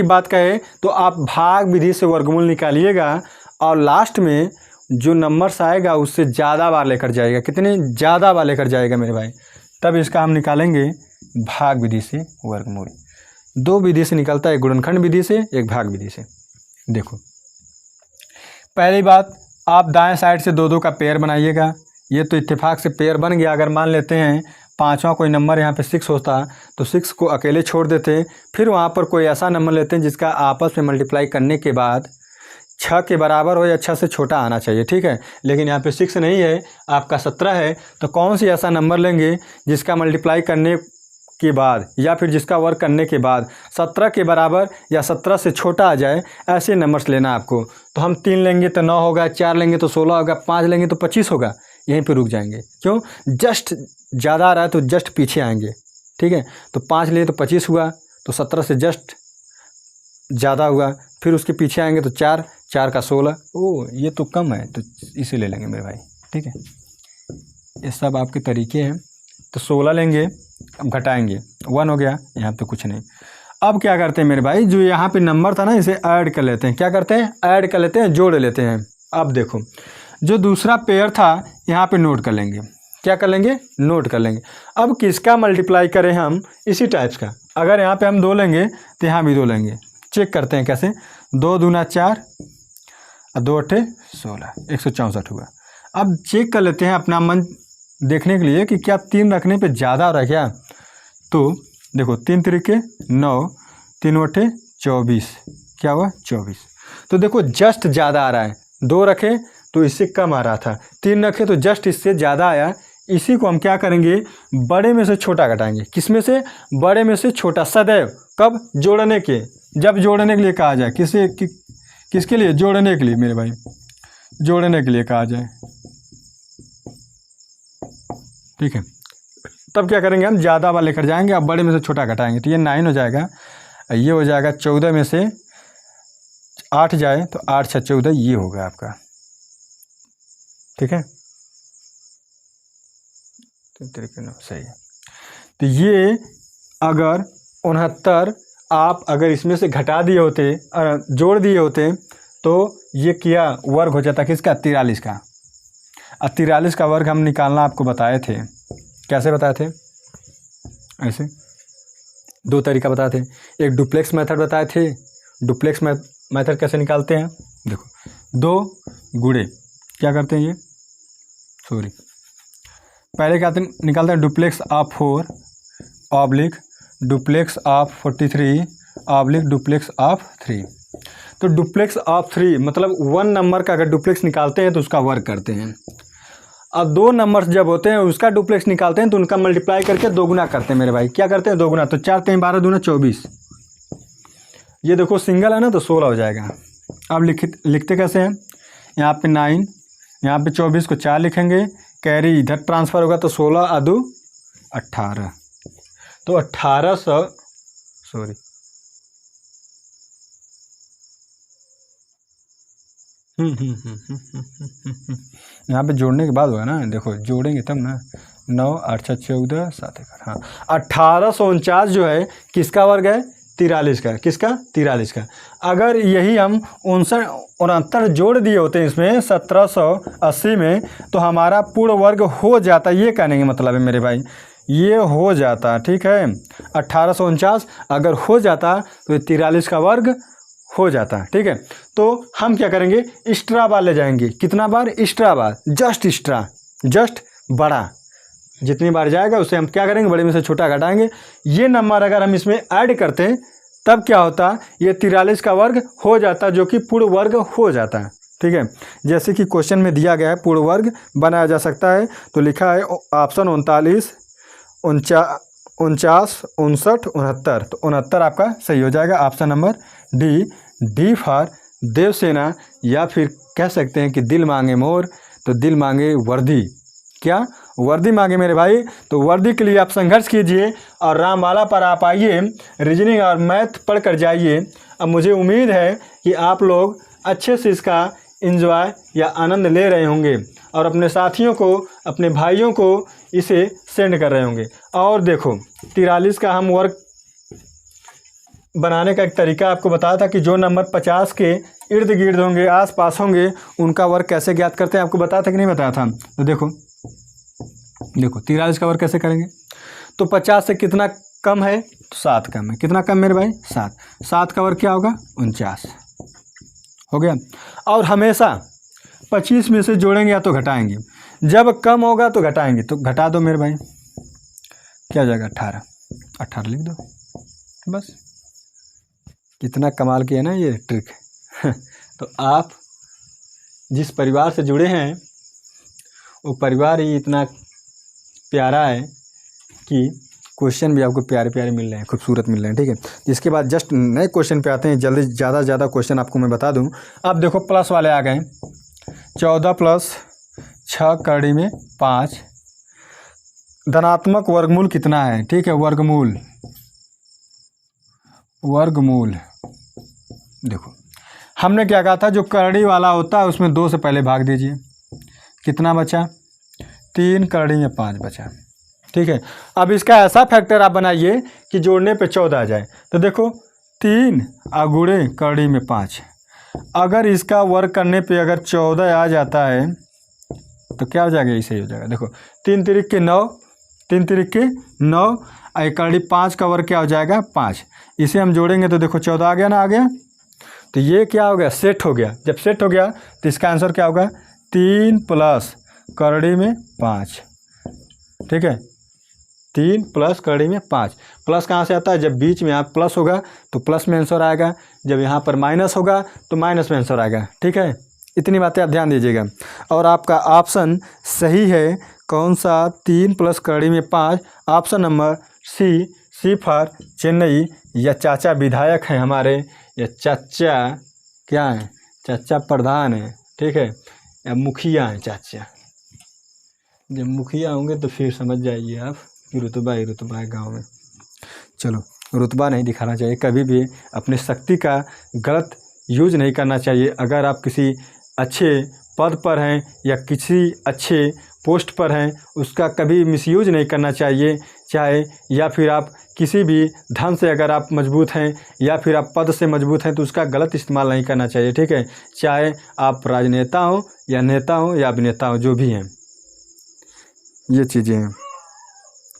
बात कहे तो आप भाग विधि से वर्गमूल निकालिएगा और लास्ट में जो नंबर्स आएगा उससे ज़्यादा बार लेकर जाएगा। कितने ज़्यादा बार लेकर जाएगा मेरे भाई, तब इसका हम निकालेंगे भाग विधि से वर्गमूल। दो विधि से निकलता है, एक गुणनखंड विधि से, एक भाग विधि से। देखो, पहली बात, आप दाएं साइड से 2-2 का पेयर बनाइएगा। ये तो इत्तेफाक से पेयर बन गया। अगर मान लेते हैं पाँचवा कोई नंबर यहाँ पे 6 होता तो 6 को अकेले छोड़ देते, फिर वहाँ पर कोई ऐसा नंबर लेते हैं जिसका आपस में मल्टीप्लाई करने के बाद 6 के बराबर हो या 6 से छोटा आना चाहिए। ठीक है, लेकिन यहाँ पे 6 नहीं है, आपका 17 है, तो कौन सी ऐसा नंबर लेंगे जिसका मल्टीप्लाई करने के बाद या फिर जिसका वर्ग करने के बाद 17 के बराबर या 17 से छोटा आ जाए, ऐसे नंबर्स लेना आपको। तो हम 3 लेंगे तो 9 होगा, 4 लेंगे तो 16 होगा, 5 लेंगे तो 25 होगा। यहीं पे रुक जाएंगे। क्यों? जस्ट ज़्यादा आ रहा है तो जस्ट पीछे आएंगे। ठीक है, तो 5 लिए तो 25 हुआ, तो 17 से जस्ट ज़्यादा हुआ, फिर उसके पीछे आएंगे तो 4 का 16। ओ, ये तो कम है, तो इसे ले लेंगे मेरे भाई। ठीक है, ये सब आपके तरीके हैं। तो 16 लेंगे, अब घटाएंगे, 1 हो गया, यहाँ पे कुछ नहीं। अब क्या करते हैं मेरे भाई, जो यहाँ पे नंबर था ना, इसे ऐड कर लेते हैं। क्या करते हैं? ऐड कर लेते हैं, जोड़ लेते हैं। अब देखो, जो दूसरा पेयर था यहाँ पे नोट कर लेंगे। क्या कर लेंगे? नोट कर लेंगे। अब किसका मल्टीप्लाई करें हम? इसी टाइप्स का। अगर यहाँ पे हम 2 लेंगे तो यहाँ भी 2 लेंगे। चेक करते हैं कैसे। 2 दूना 4 और 2 अट्ठे 16, 164 हुआ। अब चेक कर लेते हैं अपना मन देखने के लिए कि क्या 3 रखने पे ज़्यादा हो रहा है क्या। तो देखो, 3 तरीके 9, 3 अट्ठे 24, क्या हुआ? 24। तो देखो, जस्ट ज़्यादा आ रहा है। 2 रखे तो इससे कम आ रहा था, 3 रखे तो जस्ट इससे ज़्यादा आया। इसी को हम क्या करेंगे? बड़े में से छोटा घटाएंगे। किस में से? बड़े में से छोटा, सदैव। कब? जोड़ने के, जब जोड़ने के लिए कहा जाए। किसके लिए? जोड़ने के लिए मेरे भाई, जोड़ने के लिए कहा जाए। ठीक है, तब क्या करेंगे? हम ज़्यादा वाला लेकर जाएंगे, अब बड़े में से छोटा घटाएंगे। तो ये 9 हो जाएगा, ये हो जाएगा 14 में से 8 जाए तो 8 6 14, ये होगा आपका। ठीक है, सही है। तो ये अगर 69 आप अगर इसमें से घटा दिए होते और जोड़ दिए होते तो ये क्या वर्ग हो जाता? किसका? 43 का। और 43 का वर्ग हम निकालना आपको बताए थे। कैसे बताए थे? ऐसे 2 तरीका बताए थे। एक डुप्लेक्स मेथड बताए थे। डुप्लेक्स मेथड कैसे निकालते हैं? देखो, 2 गुणे क्या करते हैं, ये पहले क्या निकालते हैं? Duplex of 4 oblique duplex of 43 oblique duplex of 3। तो डुप्लेक्स ऑफ 3 मतलब 1 नंबर का अगर डुप्लेक्स निकालते हैं तो उसका वर्ग करते हैं। अब 2 नंबर्स जब होते हैं उसका डुप्लेक्स निकालते हैं तो उनका मल्टीप्लाई करके 2 गुना करते हैं मेरे भाई। क्या करते हैं? 2 गुना। तो 4 3 12 दूना 24। ये देखो सिंगल है ना, तो 16 हो जाएगा। अब लिखते कैसे हैं? यहाँ पे 9, यहाँ पे 24 को 4 लिखेंगे, कैरी इधर ट्रांसफ़र होगा तो 16 और 2 18। तो 1800 यहाँ पे जोड़ने के बाद होगा ना। देखो, जोड़ेंगे तब ना। 9 8 6 14 7 1। हाँ, 1849 जो है किसका वर्ग है? 43 का। किसका? 43 का। अगर यही हम 69 जोड़ दिए होते हैं इसमें 1780 में, तो हमारा पूर्ण वर्ग हो जाता। ये कहने का मतलब है मेरे भाई, ये हो जाता। ठीक है, 1849 अगर हो जाता तो 43 का वर्ग हो जाता। ठीक है, तो हम क्या करेंगे? एक्स्ट्रा बार ले जाएंगे। कितना बार? एक्स्ट्रा बार, जस्ट एक्स्ट्रा, जस्ट बड़ा। जितनी बार जाएगा उसे हम क्या करेंगे, बड़े में से छोटा घटाएंगे। ये नंबर अगर हम इसमें ऐड करते हैं तब क्या होता, ये 43 का वर्ग हो जाता, जो कि पूर्ण वर्ग हो जाता है। ठीक है, जैसे कि क्वेश्चन में दिया गया है पूर्ण वर्ग बनाया जा सकता है, तो लिखा है ऑप्शन 39, 49, 59, 69। तो 69 आपका सही हो जाएगा, option number D for Devsena, या फिर कह सकते हैं कि दिल मांगे मोर, तो दिल मांगे वर्दी, क्या वर्दी मांगे मेरे भाई। तो वर्दी के लिए आप संघर्ष कीजिए और रामबाला पर आप आइए, रीजनिंग और मैथ पढ़ कर जाइए। अब मुझे उम्मीद है कि आप लोग अच्छे से इसका एंजॉय या आनंद ले रहे होंगे और अपने साथियों को, अपने भाइयों को इसे सेंड कर रहे होंगे। और देखो 43 का हम वर्ग बनाने का एक तरीका आपको बताया था कि जो नंबर 50 के इर्द गिर्द होंगे, आस पास होंगे, उनका वर्ग कैसे ज्ञात करते हैं, आपको बताया था कि नहीं बताया था। तो देखो 43 का वर्ग कैसे करेंगे, तो 50 से कितना कम है, तो 7 कम है। कितना कम मेरे भाई, 7। 7 का वर्ग क्या होगा, 49 हो गया। और हमेशा 25 में से जोड़ेंगे या तो घटाएंगे, जब कम होगा तो घटाएंगे, तो घटा दो मेरे भाई, क्या जाएगा 18 लिख दो बस। कितना कमाल की है ना ये ट्रिक। तो आप जिस परिवार से जुड़े हैं वो परिवार ही इतना प्यारा है कि क्वेश्चन भी आपको प्यारे प्यारे मिल रहे हैं, खूबसूरत मिल रहे हैं। ठीक है, इसके बाद जस्ट नए क्वेश्चन पे आते हैं, जल्दी ज़्यादा से ज़्यादा क्वेश्चन आपको मैं बता दूं। अब देखो प्लस वाले आ गए, 14 + 6 कड़ी में 5, धनात्मक वर्गमूल कितना है। ठीक है, वर्गमूल देखो हमने क्या कहा था, जो करड़ी वाला होता है उसमें 2 से पहले भाग दीजिए, कितना बचा, 3 करड़ी में 5 बचा। ठीक है, अब इसका ऐसा फैक्टर आप बनाइए कि जोड़ने पे 14 आ जाए। तो देखो 3 गुणे करड़ी में 5, अगर इसका वर्ग करने पे अगर 14 आ जाता है तो क्या हो जाएगा, इसे हो जाएगा। देखो 3 तिरिक के 9, 3 तिरिक के 9, करड़ी 5 का वर्ग क्या हो जाएगा, 5। इसे हम जोड़ेंगे तो देखो 14 आ गया ना, आ गया। तो ये क्या हो गया, सेट हो गया। जब सेट हो गया तो इसका आंसर क्या होगा, 3 प्लस करड़ी में 5। ठीक है, 3 प्लस करड़ी में 5। प्लस कहाँ से आता है, जब बीच में यहाँ प्लस होगा तो प्लस में आंसर आएगा, जब यहाँ पर माइनस होगा तो माइनस में आंसर आएगा। ठीक है, इतनी बातें आप ध्यान दीजिएगा। और आपका ऑप्शन सही है कौन सा, 3 प्लस करड़ी में 5, option number C for Chennai. या चाचा विधायक हैं हमारे, या चाचा क्या है, चाचा प्रधान है। ठीक है, या मुखिया हैं चाचा। जब मुखिया होंगे तो फिर समझ जाइए आप कि रुतबा ही रुतबा है गाँव में। चलो, रुतबा नहीं दिखाना चाहिए कभी भी, अपने शक्ति का गलत यूज नहीं करना चाहिए। अगर आप किसी अच्छे पद पर हैं या किसी अच्छे पोस्ट पर हैं, उसका कभी मिसयूज नहीं करना चाहिए। चाहे या फिर आप किसी भी धन से अगर आप मजबूत हैं या फिर आप पद से मजबूत हैं तो उसका गलत इस्तेमाल नहीं करना चाहिए। ठीक है, चाहे आप राजनेता हो या नेता हो या अभिनेता हो, जो भी हैं, ये चीज़ें हैं।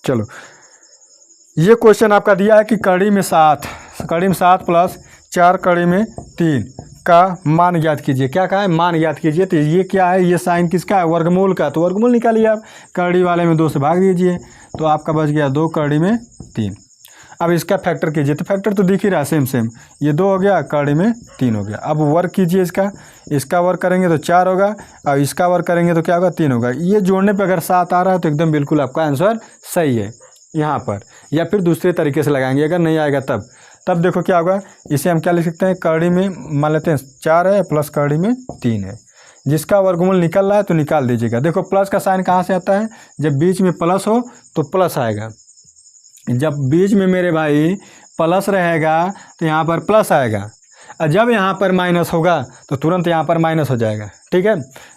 चलो, ये क्वेश्चन आपका दिया है कि कड़ी में 7 प्लस 4 कड़ी में 3 का मान ज्ञात कीजिए। क्या कहा है, मान ज्ञात कीजिए। तो ये क्या है, ये साइन किसका है, वर्गमूल का। तो वर्गमूल निकालिए आप, कड़ी वाले में 2 से भाग दीजिए तो आपका बच गया 2 कड़ी में 3। अब इसका फैक्टर कीजिए, तो फैक्टर तो दिख ही रहा है, सेम। ये 2 हो गया, कड़ी में 3 हो गया। अब वर्ग कीजिए इसका वर्ग करेंगे तो 4 होगा, और इसका वर्ग करेंगे तो क्या होगा, 3 होगा। ये जोड़ने पर अगर 7 आ रहा है तो एकदम बिल्कुल आपका आंसर सही है यहाँ पर। या फिर दूसरे तरीके से लगाएंगे, अगर नहीं आएगा तब देखो क्या होगा। इसे हम क्या लिख सकते हैं, कड़ी में मान लेते हैं 4 है प्लस कड़ी में 3 है, जिसका वर्गमूल निकल रहा है तो निकाल दीजिएगा। देखो प्लस का साइन कहाँ से आता है, जब बीच में प्लस हो तो प्लस आएगा। जब बीच में मेरे भाई प्लस रहेगा तो यहाँ पर प्लस आएगा, और जब यहाँ पर माइनस होगा तो तुरंत यहाँ पर माइनस हो जाएगा। ठीक है,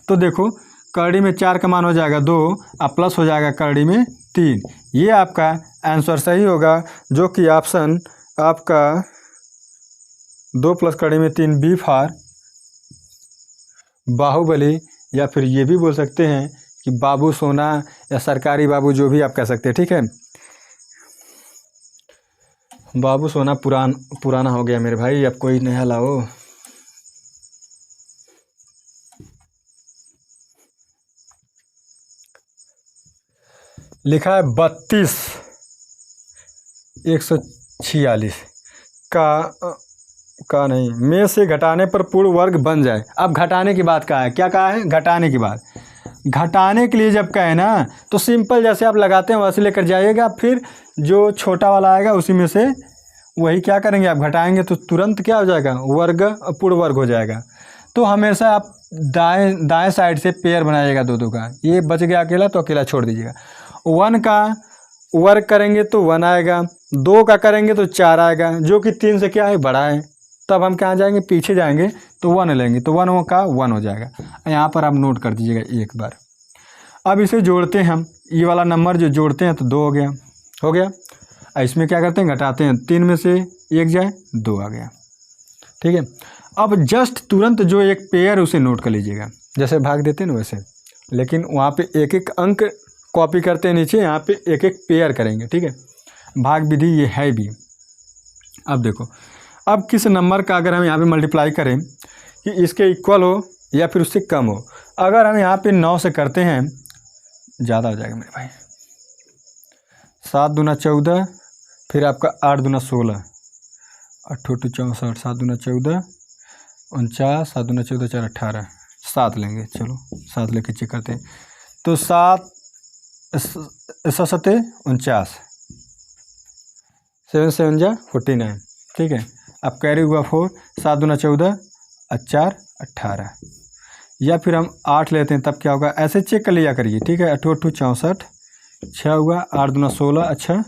तो देखो कड़ी में 4 का मान हो जाएगा 2, अब प्लस हो जाएगा कड़ी में 3। ये आपका आंसर सही होगा, जो कि ऑप्शन आपका 2 प्लस कड़ी में 3 बी फॉर बाहुबली, या फिर ये भी बोल सकते हैं कि बाबू सोना या सरकारी बाबू, जो भी आप कह सकते हैं। ठीक है, बाबू सोना पुराना हो गया मेरे भाई, अब कोई नया लाओ। लिखा है 32 146 का नहीं में से घटाने पर पूर्ण वर्ग बन जाए। अब घटाने की बात कहा है, क्या कहा है, घटाने की बात। घटाने के लिए जब कहे ना तो सिंपल जैसे आप लगाते हैं वैसे लेकर जाइएगा, फिर जो छोटा वाला आएगा उसी में से वही क्या करेंगे आप घटाएंगे तो तुरंत क्या हो जाएगा, वर्ग पूर्ण वर्ग हो जाएगा। तो हमेशा आप दाएं साइड से पेयर बनाइएगा दो दो का, ये बच गया अकेला तो अकेला छोड़ दीजिएगा। 1 का वर्ग करेंगे तो 1 आएगा, 2 का करेंगे तो 4 आएगा, जो कि 3 से क्या है, बड़ा है। तब हम कहाँ जाएंगे, पीछे जाएंगे तो 1 लेंगे तो 1 का 1 हो जाएगा। यहाँ पर आप नोट कर दीजिएगा एक बार। अब इसे जोड़ते हैं हम, ये वाला नंबर जो जोड़ते हैं तो 2 हो गया। इसमें क्या करते हैं, घटाते हैं, 3 में से 1 जाए 2 आ गया, ठीक है। अब जस्ट तुरंत जो एक पेयर उसे नोट कर लीजिएगा, जैसे भाग देते हैं ना वैसे, लेकिन वहाँ पे एक एक अंक कॉपी करते हैं नीचे, यहाँ पे एक एक पेयर करेंगे, ठीक है। भाग विधि ये है भी। अब देखो, अब किस नंबर का अगर हम यहाँ पे मल्टीप्लाई करें कि इसके इक्वल हो या फिर उससे कम हो। अगर हम यहाँ पे 9 से करते हैं, ज़्यादा हो जाएगा मेरे भाई, 7 दूना 14, फिर आपका 8 दूना 16, 8 8 64, 7 दूना 14 49, 7 दूना 14 4 18, 7 लेंगे, चलो 7 लेके चेक करते हैं। तो 7 7 49, 7 7 जा 49, ठीक है। अब कैरी हुआ 4, 7 दूना 14 4 18, या फिर हम 8 लेते हैं तब क्या होगा, ऐसे चेक कर लिया करिए, ठीक है। 8 8 64, 6 हुआ, 8 दूना 16, अच्छा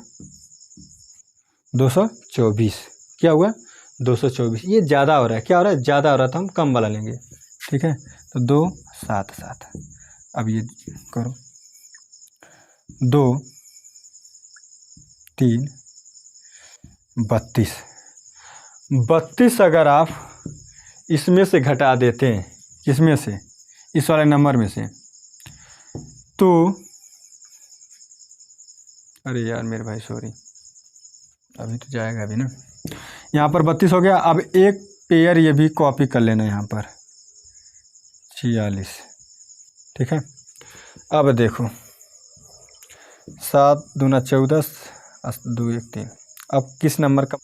224, क्या हुआ 224। ये ज़्यादा हो रहा है, क्या हो रहा है, ज़्यादा हो रहा है, तो हम कम वाला लेंगे, ठीक है। तो 2 7 7, अब ये करो 2 3 32 अगर आप इसमें से घटा देते हैं, किसमें से, इस वाले नंबर में से, तो अरे यार मेरे भाई सॉरी, अभी तो जाएगा अभी ना। यहाँ पर 32 हो गया। अब एक पेयर ये भी कॉपी कर लेना यहाँ पर 46, ठीक है। अब देखो 7 दूना 14, 2 1 3। अब किस नंबर का,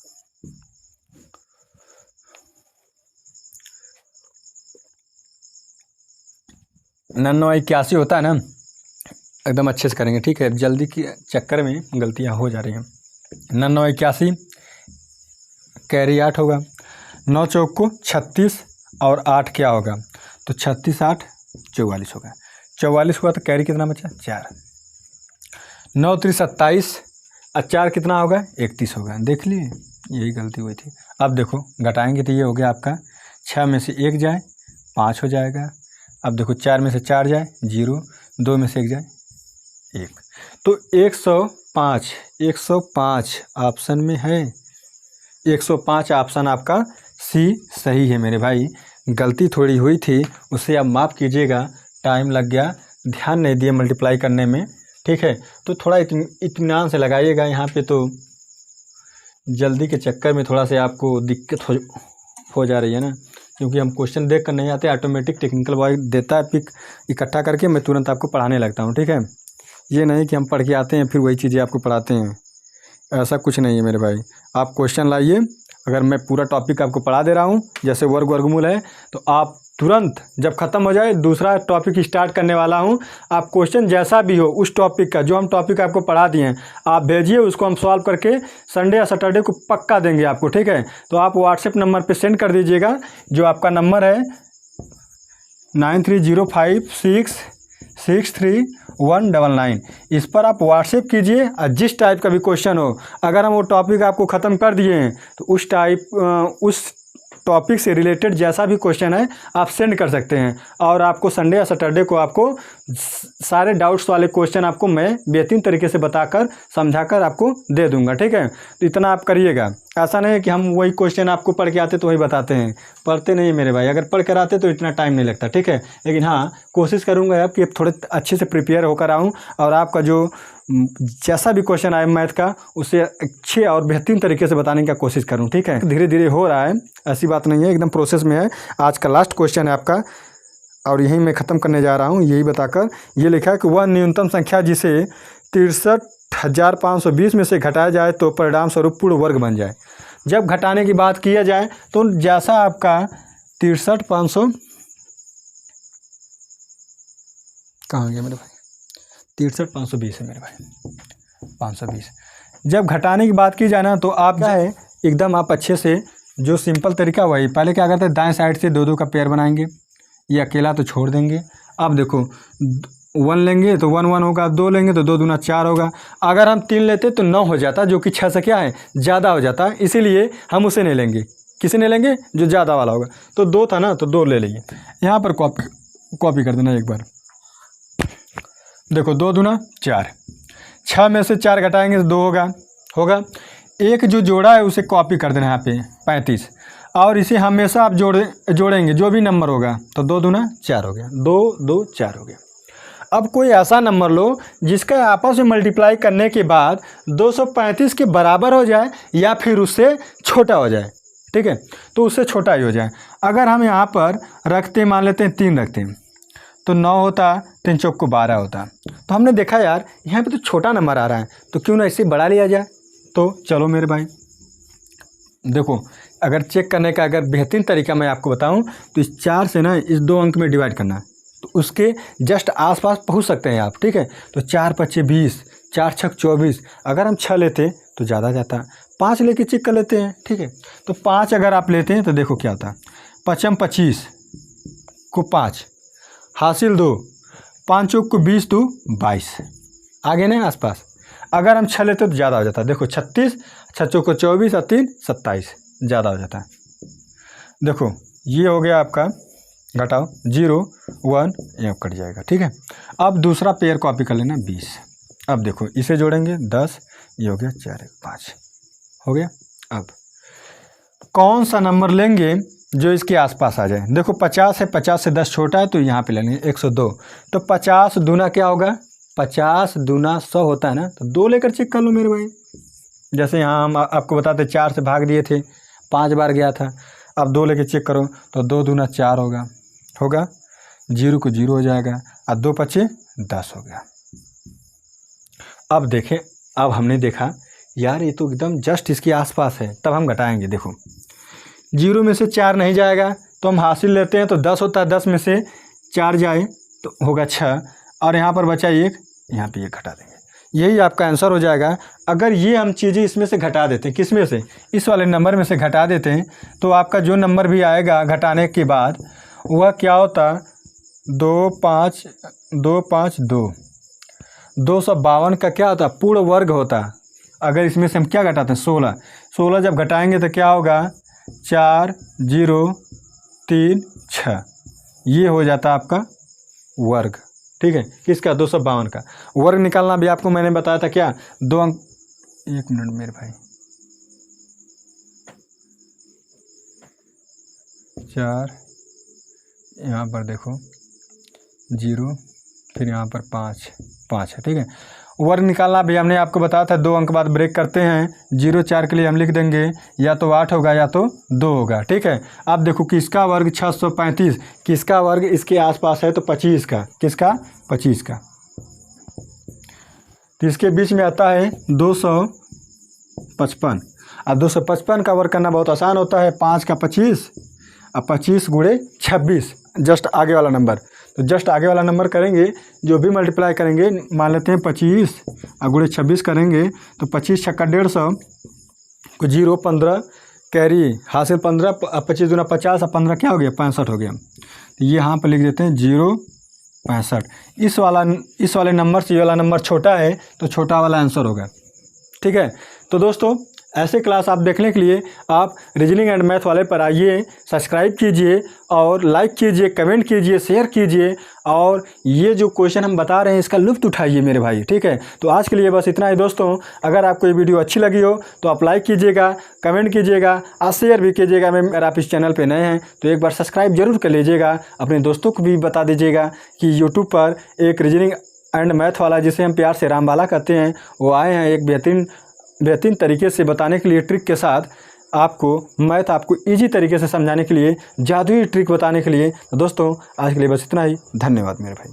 99 81 होता है ना, एकदम अच्छे से करेंगे, ठीक है। जल्दी के चक्कर में गलतियाँ हो जा रही हैं। 99 81, कैरी 8 होगा, 9 चौक को 36 और 8 क्या होगा, तो 36 8 44 होगा। 44 हुआ तो कैरी कितना बचा, 4। 9 3 27 और 4 कितना होगा, 31 होगा। देख लिए, यही गलती हुई थी। अब देखो घटाएंगे तो ये हो गया आपका 6 में से 1 जाए 5 हो जाएगा। अब देखो 4 में से 4 जाए 0, 2 में से 1 जाए 1, तो 105 ऑप्शन में है। 105 ऑप्शन आपका सी सही है मेरे भाई। गलती थोड़ी हुई थी, उससे आप माफ़ कीजिएगा, टाइम लग गया, ध्यान नहीं दिए मल्टीप्लाई करने में, ठीक है। तो थोड़ा इत्मीनान से लगाइएगा। यहाँ पे तो जल्दी के चक्कर में थोड़ा सा आपको दिक्कत हो जा रही है ना, क्योंकि हम क्वेश्चन देख कर नहीं आते, ऑटोमेटिक टेक्निकल बॉय देता है पिक इकट्ठा करके, मैं तुरंत आपको पढ़ाने लगता हूँ, ठीक है। ये नहीं कि हम पढ़ के आते हैं फिर वही चीज़ें आपको पढ़ाते हैं, ऐसा कुछ नहीं है मेरे भाई। आप क्वेश्चन लाइए, अगर मैं पूरा टॉपिक आपको पढ़ा दे रहा हूँ, जैसे वर्ग वर्गमूल है, तो आप तुरंत जब ख़त्म हो जाए दूसरा टॉपिक स्टार्ट करने वाला हूँ। आप क्वेश्चन जैसा भी हो उस टॉपिक का, जो हम टॉपिक आपको पढ़ा दिए हैं, आप भेजिए, उसको हम सॉल्व करके संडे या सैटरडे को पक्का देंगे आपको, ठीक है। तो आप व्हाट्सएप नंबर पे सेंड कर दीजिएगा, जो आपका नंबर है 9305663199। इस पर आप व्हाट्सएप कीजिए, और जिस टाइप का भी क्वेश्चन हो, अगर हम वो टॉपिक आपको ख़त्म कर दिए हैं तो उस टॉपिक से रिलेटेड जैसा भी क्वेश्चन है आप सेंड कर सकते हैं, और आपको संडे या सैटरडे को आपको सारे डाउट्स वाले क्वेश्चन आपको मैं बेहतरीन तरीके से बताकर समझाकर आपको दे दूंगा, ठीक है। तो इतना आप करिएगा। ऐसा नहीं है कि हम वही क्वेश्चन आपको पढ़ के आते तो वही बताते हैं, पढ़ते नहीं मेरे भाई। अगर पढ़ कर आते तो इतना टाइम नहीं लगता, ठीक है। लेकिन हाँ, कोशिश करूँगा आप कि थोड़े अच्छे से प्रिपेयर होकर आऊँ, और आपका जो जैसा भी क्वेश्चन आए मैथ का, उसे अच्छे और बेहतरीन तरीके से बताने की कोशिश करूँ, ठीक है। धीरे धीरे हो रहा है, ऐसी बात नहीं है, एकदम प्रोसेस में है। आज का लास्ट क्वेश्चन है आपका, और यही मैं ख़त्म करने जा रहा हूँ। यही बताकर ये लिखा है कि वह न्यूनतम संख्या जिसे 63,520 में से घटाया जाए तो परिणाम स्वरूप पूर्ण वर्ग बन जाए। जब घटाने की बात किया जाए तो जैसा आपका 63,500 कहाँ गया मेरे भाई, 63,520 है मेरे भाई, 520। जब घटाने की बात की जाए ना तो आप क्या है एकदम आप अच्छे से जो सिंपल तरीका वही, पहले क्या करते हैं दाएं साइड से 2 2 का पेयर बनाएंगे, ये अकेला तो छोड़ देंगे। अब देखो 1 लेंगे तो 1 1 होगा, 2 लेंगे तो 2 दूना 4 होगा। अगर हम 3 लेते तो 9 हो जाता, जो कि 6 से क्या है ज़्यादा हो जाता, इसीलिए हम उसे नहीं लेंगे। किसे नहीं लेंगे? जो ज़्यादा वाला होगा। तो 2 था ना तो 2 ले लेंगे। यहाँ पर कॉपी कर देना एक बार। देखो 2 दूना 4, 6 में से 4 घटाएंगे तो 2 होगा। एक जो जोड़ा है उसे कॉपी कर देना यहाँ पे 35, और इसे हमेशा आप जोड़ेंगे जो भी नंबर होगा तो 2 दूना 4 हो गया, 2 2 4 हो गया। अब कोई ऐसा नंबर लो जिसका आपस में मल्टीप्लाई करने के बाद 235 के बराबर हो जाए या फिर उससे छोटा हो जाए, ठीक है, तो उससे छोटा ही हो जाए। अगर हम यहाँ पर रखते मान लेते हैं 3 रखते हैं तो 9 होता, 3 चौक को 12 होता। तो हमने देखा यार यहाँ पे तो छोटा नंबर आ रहा है, तो क्यों ना इससे बढ़ा लिया जाए। तो चलो मेरे भाई देखो, अगर चेक करने का अगर बेहतरीन तरीका मैं आपको बताऊं तो इस 4 से ना इस 2 अंक में डिवाइड करना, तो उसके जस्ट आसपास पहुंच सकते हैं आप, ठीक है। तो 4 5 20, 4 6 24, अगर हम 6 लेते तो ज़्यादा जाता, 5 लेके चेक कर लेते हैं, ठीक है। तो 5 अगर आप लेते हैं तो देखो क्या होता, 5 25 को 5 हासिल 2, 5 चौक को 20 2 22, आगे नहीं आसपास। अगर हम 6 लेते तो ज़्यादा हो जाता, देखो 36, 6 चौक को 24 और 3 27, ज़्यादा हो जाता है। देखो ये हो गया आपका, घटाओ 0 1 ये कट जाएगा, ठीक है। अब दूसरा पेयर कॉपी कर लेना 20। अब देखो इसे जोड़ेंगे 10, ये हो गया 4 5 हो गया। अब कौन सा नंबर लेंगे जो इसके आसपास आ जाए। देखो 50 है, 50 से 10 छोटा है तो यहाँ पे लेंगे 102। तो 50 दूना क्या होगा, 50 दूना 100 होता है ना, तो 2 लेकर चेक कर लो मेरे भाई। जैसे यहाँ हम आपको बताते 4 से भाग दिए थे, 5 बार गया था। अब 2 लेकर चेक करो तो 2 दूना 4 होगा, 0 को 0 हो जाएगा, और 2 5 10 हो गया। अब देखें, अब हमने देखा यार ये तो एकदम जस्ट इसके आसपास है, तब हम घटाएंगे। देखो 0 में से 4 नहीं जाएगा तो हम हासिल लेते हैं तो 10 होता है, 10 में से 4 जाए तो होगा 6, और यहाँ पर बचा 1, यहाँ पे 1 घटा देंगे, यही आपका आंसर हो जाएगा। अगर ये हम चीज़ें इसमें से घटा देते हैं, किस में से, इस वाले नंबर में से घटा देते हैं, तो आपका जो नंबर भी आएगा घटाने के बाद वह क्या होता, 2 5 2 5 2, 252 का क्या होता, पूर्ण वर्ग होता। अगर इसमें से हम क्या घटाते हैं 16, 16 जब घटाएंगे तो क्या होगा, 4 0 3 6, ये हो जाता आपका वर्ग, ठीक है। किसका, 252 का। वर्ग निकालना भी आपको मैंने बताया था क्या, 2 अंक, 1 मिनट मेरे भाई, 4 यहाँ पर देखो 0, फिर यहाँ पर 5 5 है, ठीक है। वर्ग निकालना भी हमने आपको बताया था, 2 अंक बाद ब्रेक करते हैं। 0 4 के लिए हम लिख देंगे या तो 8 होगा या तो 2 होगा, ठीक है। अब देखो किसका वर्ग 635, किसका वर्ग इसके आसपास है तो 25 का, किसका 25 का। तो इसके बीच में आता है 255, अब 255 का वर्ग करना बहुत आसान होता है, 5 का 25 और 25 गुणे 26, जस्ट आगे वाला नंबर। तो जस्ट आगे वाला नंबर करेंगे, जो भी मल्टीप्लाई करेंगे, मान लेते हैं 25 और गुणे 26 करेंगे तो 25 छक्का 150 को 0 15 कैरी हासिल 15, 25 दूना 50 और 15 क्या हो गया 65 हो गया। तो ये यहाँ पर लिख देते हैं 0 65। इस वाले नंबर से ये वाला नंबर छोटा है तो छोटा वाला आंसर होगा, ठीक है। तो दोस्तों ऐसे क्लास आप देखने के लिए आप रीजनिंग एंड मैथ वाले पर आइए, सब्सक्राइब कीजिए और लाइक कीजिए, कमेंट कीजिए, शेयर कीजिए, और ये जो क्वेश्चन हम बता रहे हैं इसका लुत्फ़ उठाइए मेरे भाई, ठीक है। तो आज के लिए बस इतना ही दोस्तों। अगर आपको ये वीडियो अच्छी लगी हो तो आप लाइक कीजिएगा, कमेंट कीजिएगा और शेयर भी कीजिएगा। अगर आप इस चैनल पर नए हैं तो एक बार सब्सक्राइब जरूर कर लीजिएगा, अपने दोस्तों को भी बता दीजिएगा कि यूट्यूब पर एक रीजनिंग एंड मैथ वाला, जिसे हम प्यार से रामबाला कहते हैं, वो आए हैं एक बेहतरीन तरीके से बताने के लिए, ट्रिक के साथ आपको मैथ आपको इजी तरीके से समझाने के लिए, जादुई ट्रिक बताने के लिए। दोस्तों आज के लिए बस इतना ही, धन्यवाद मेरे भाई।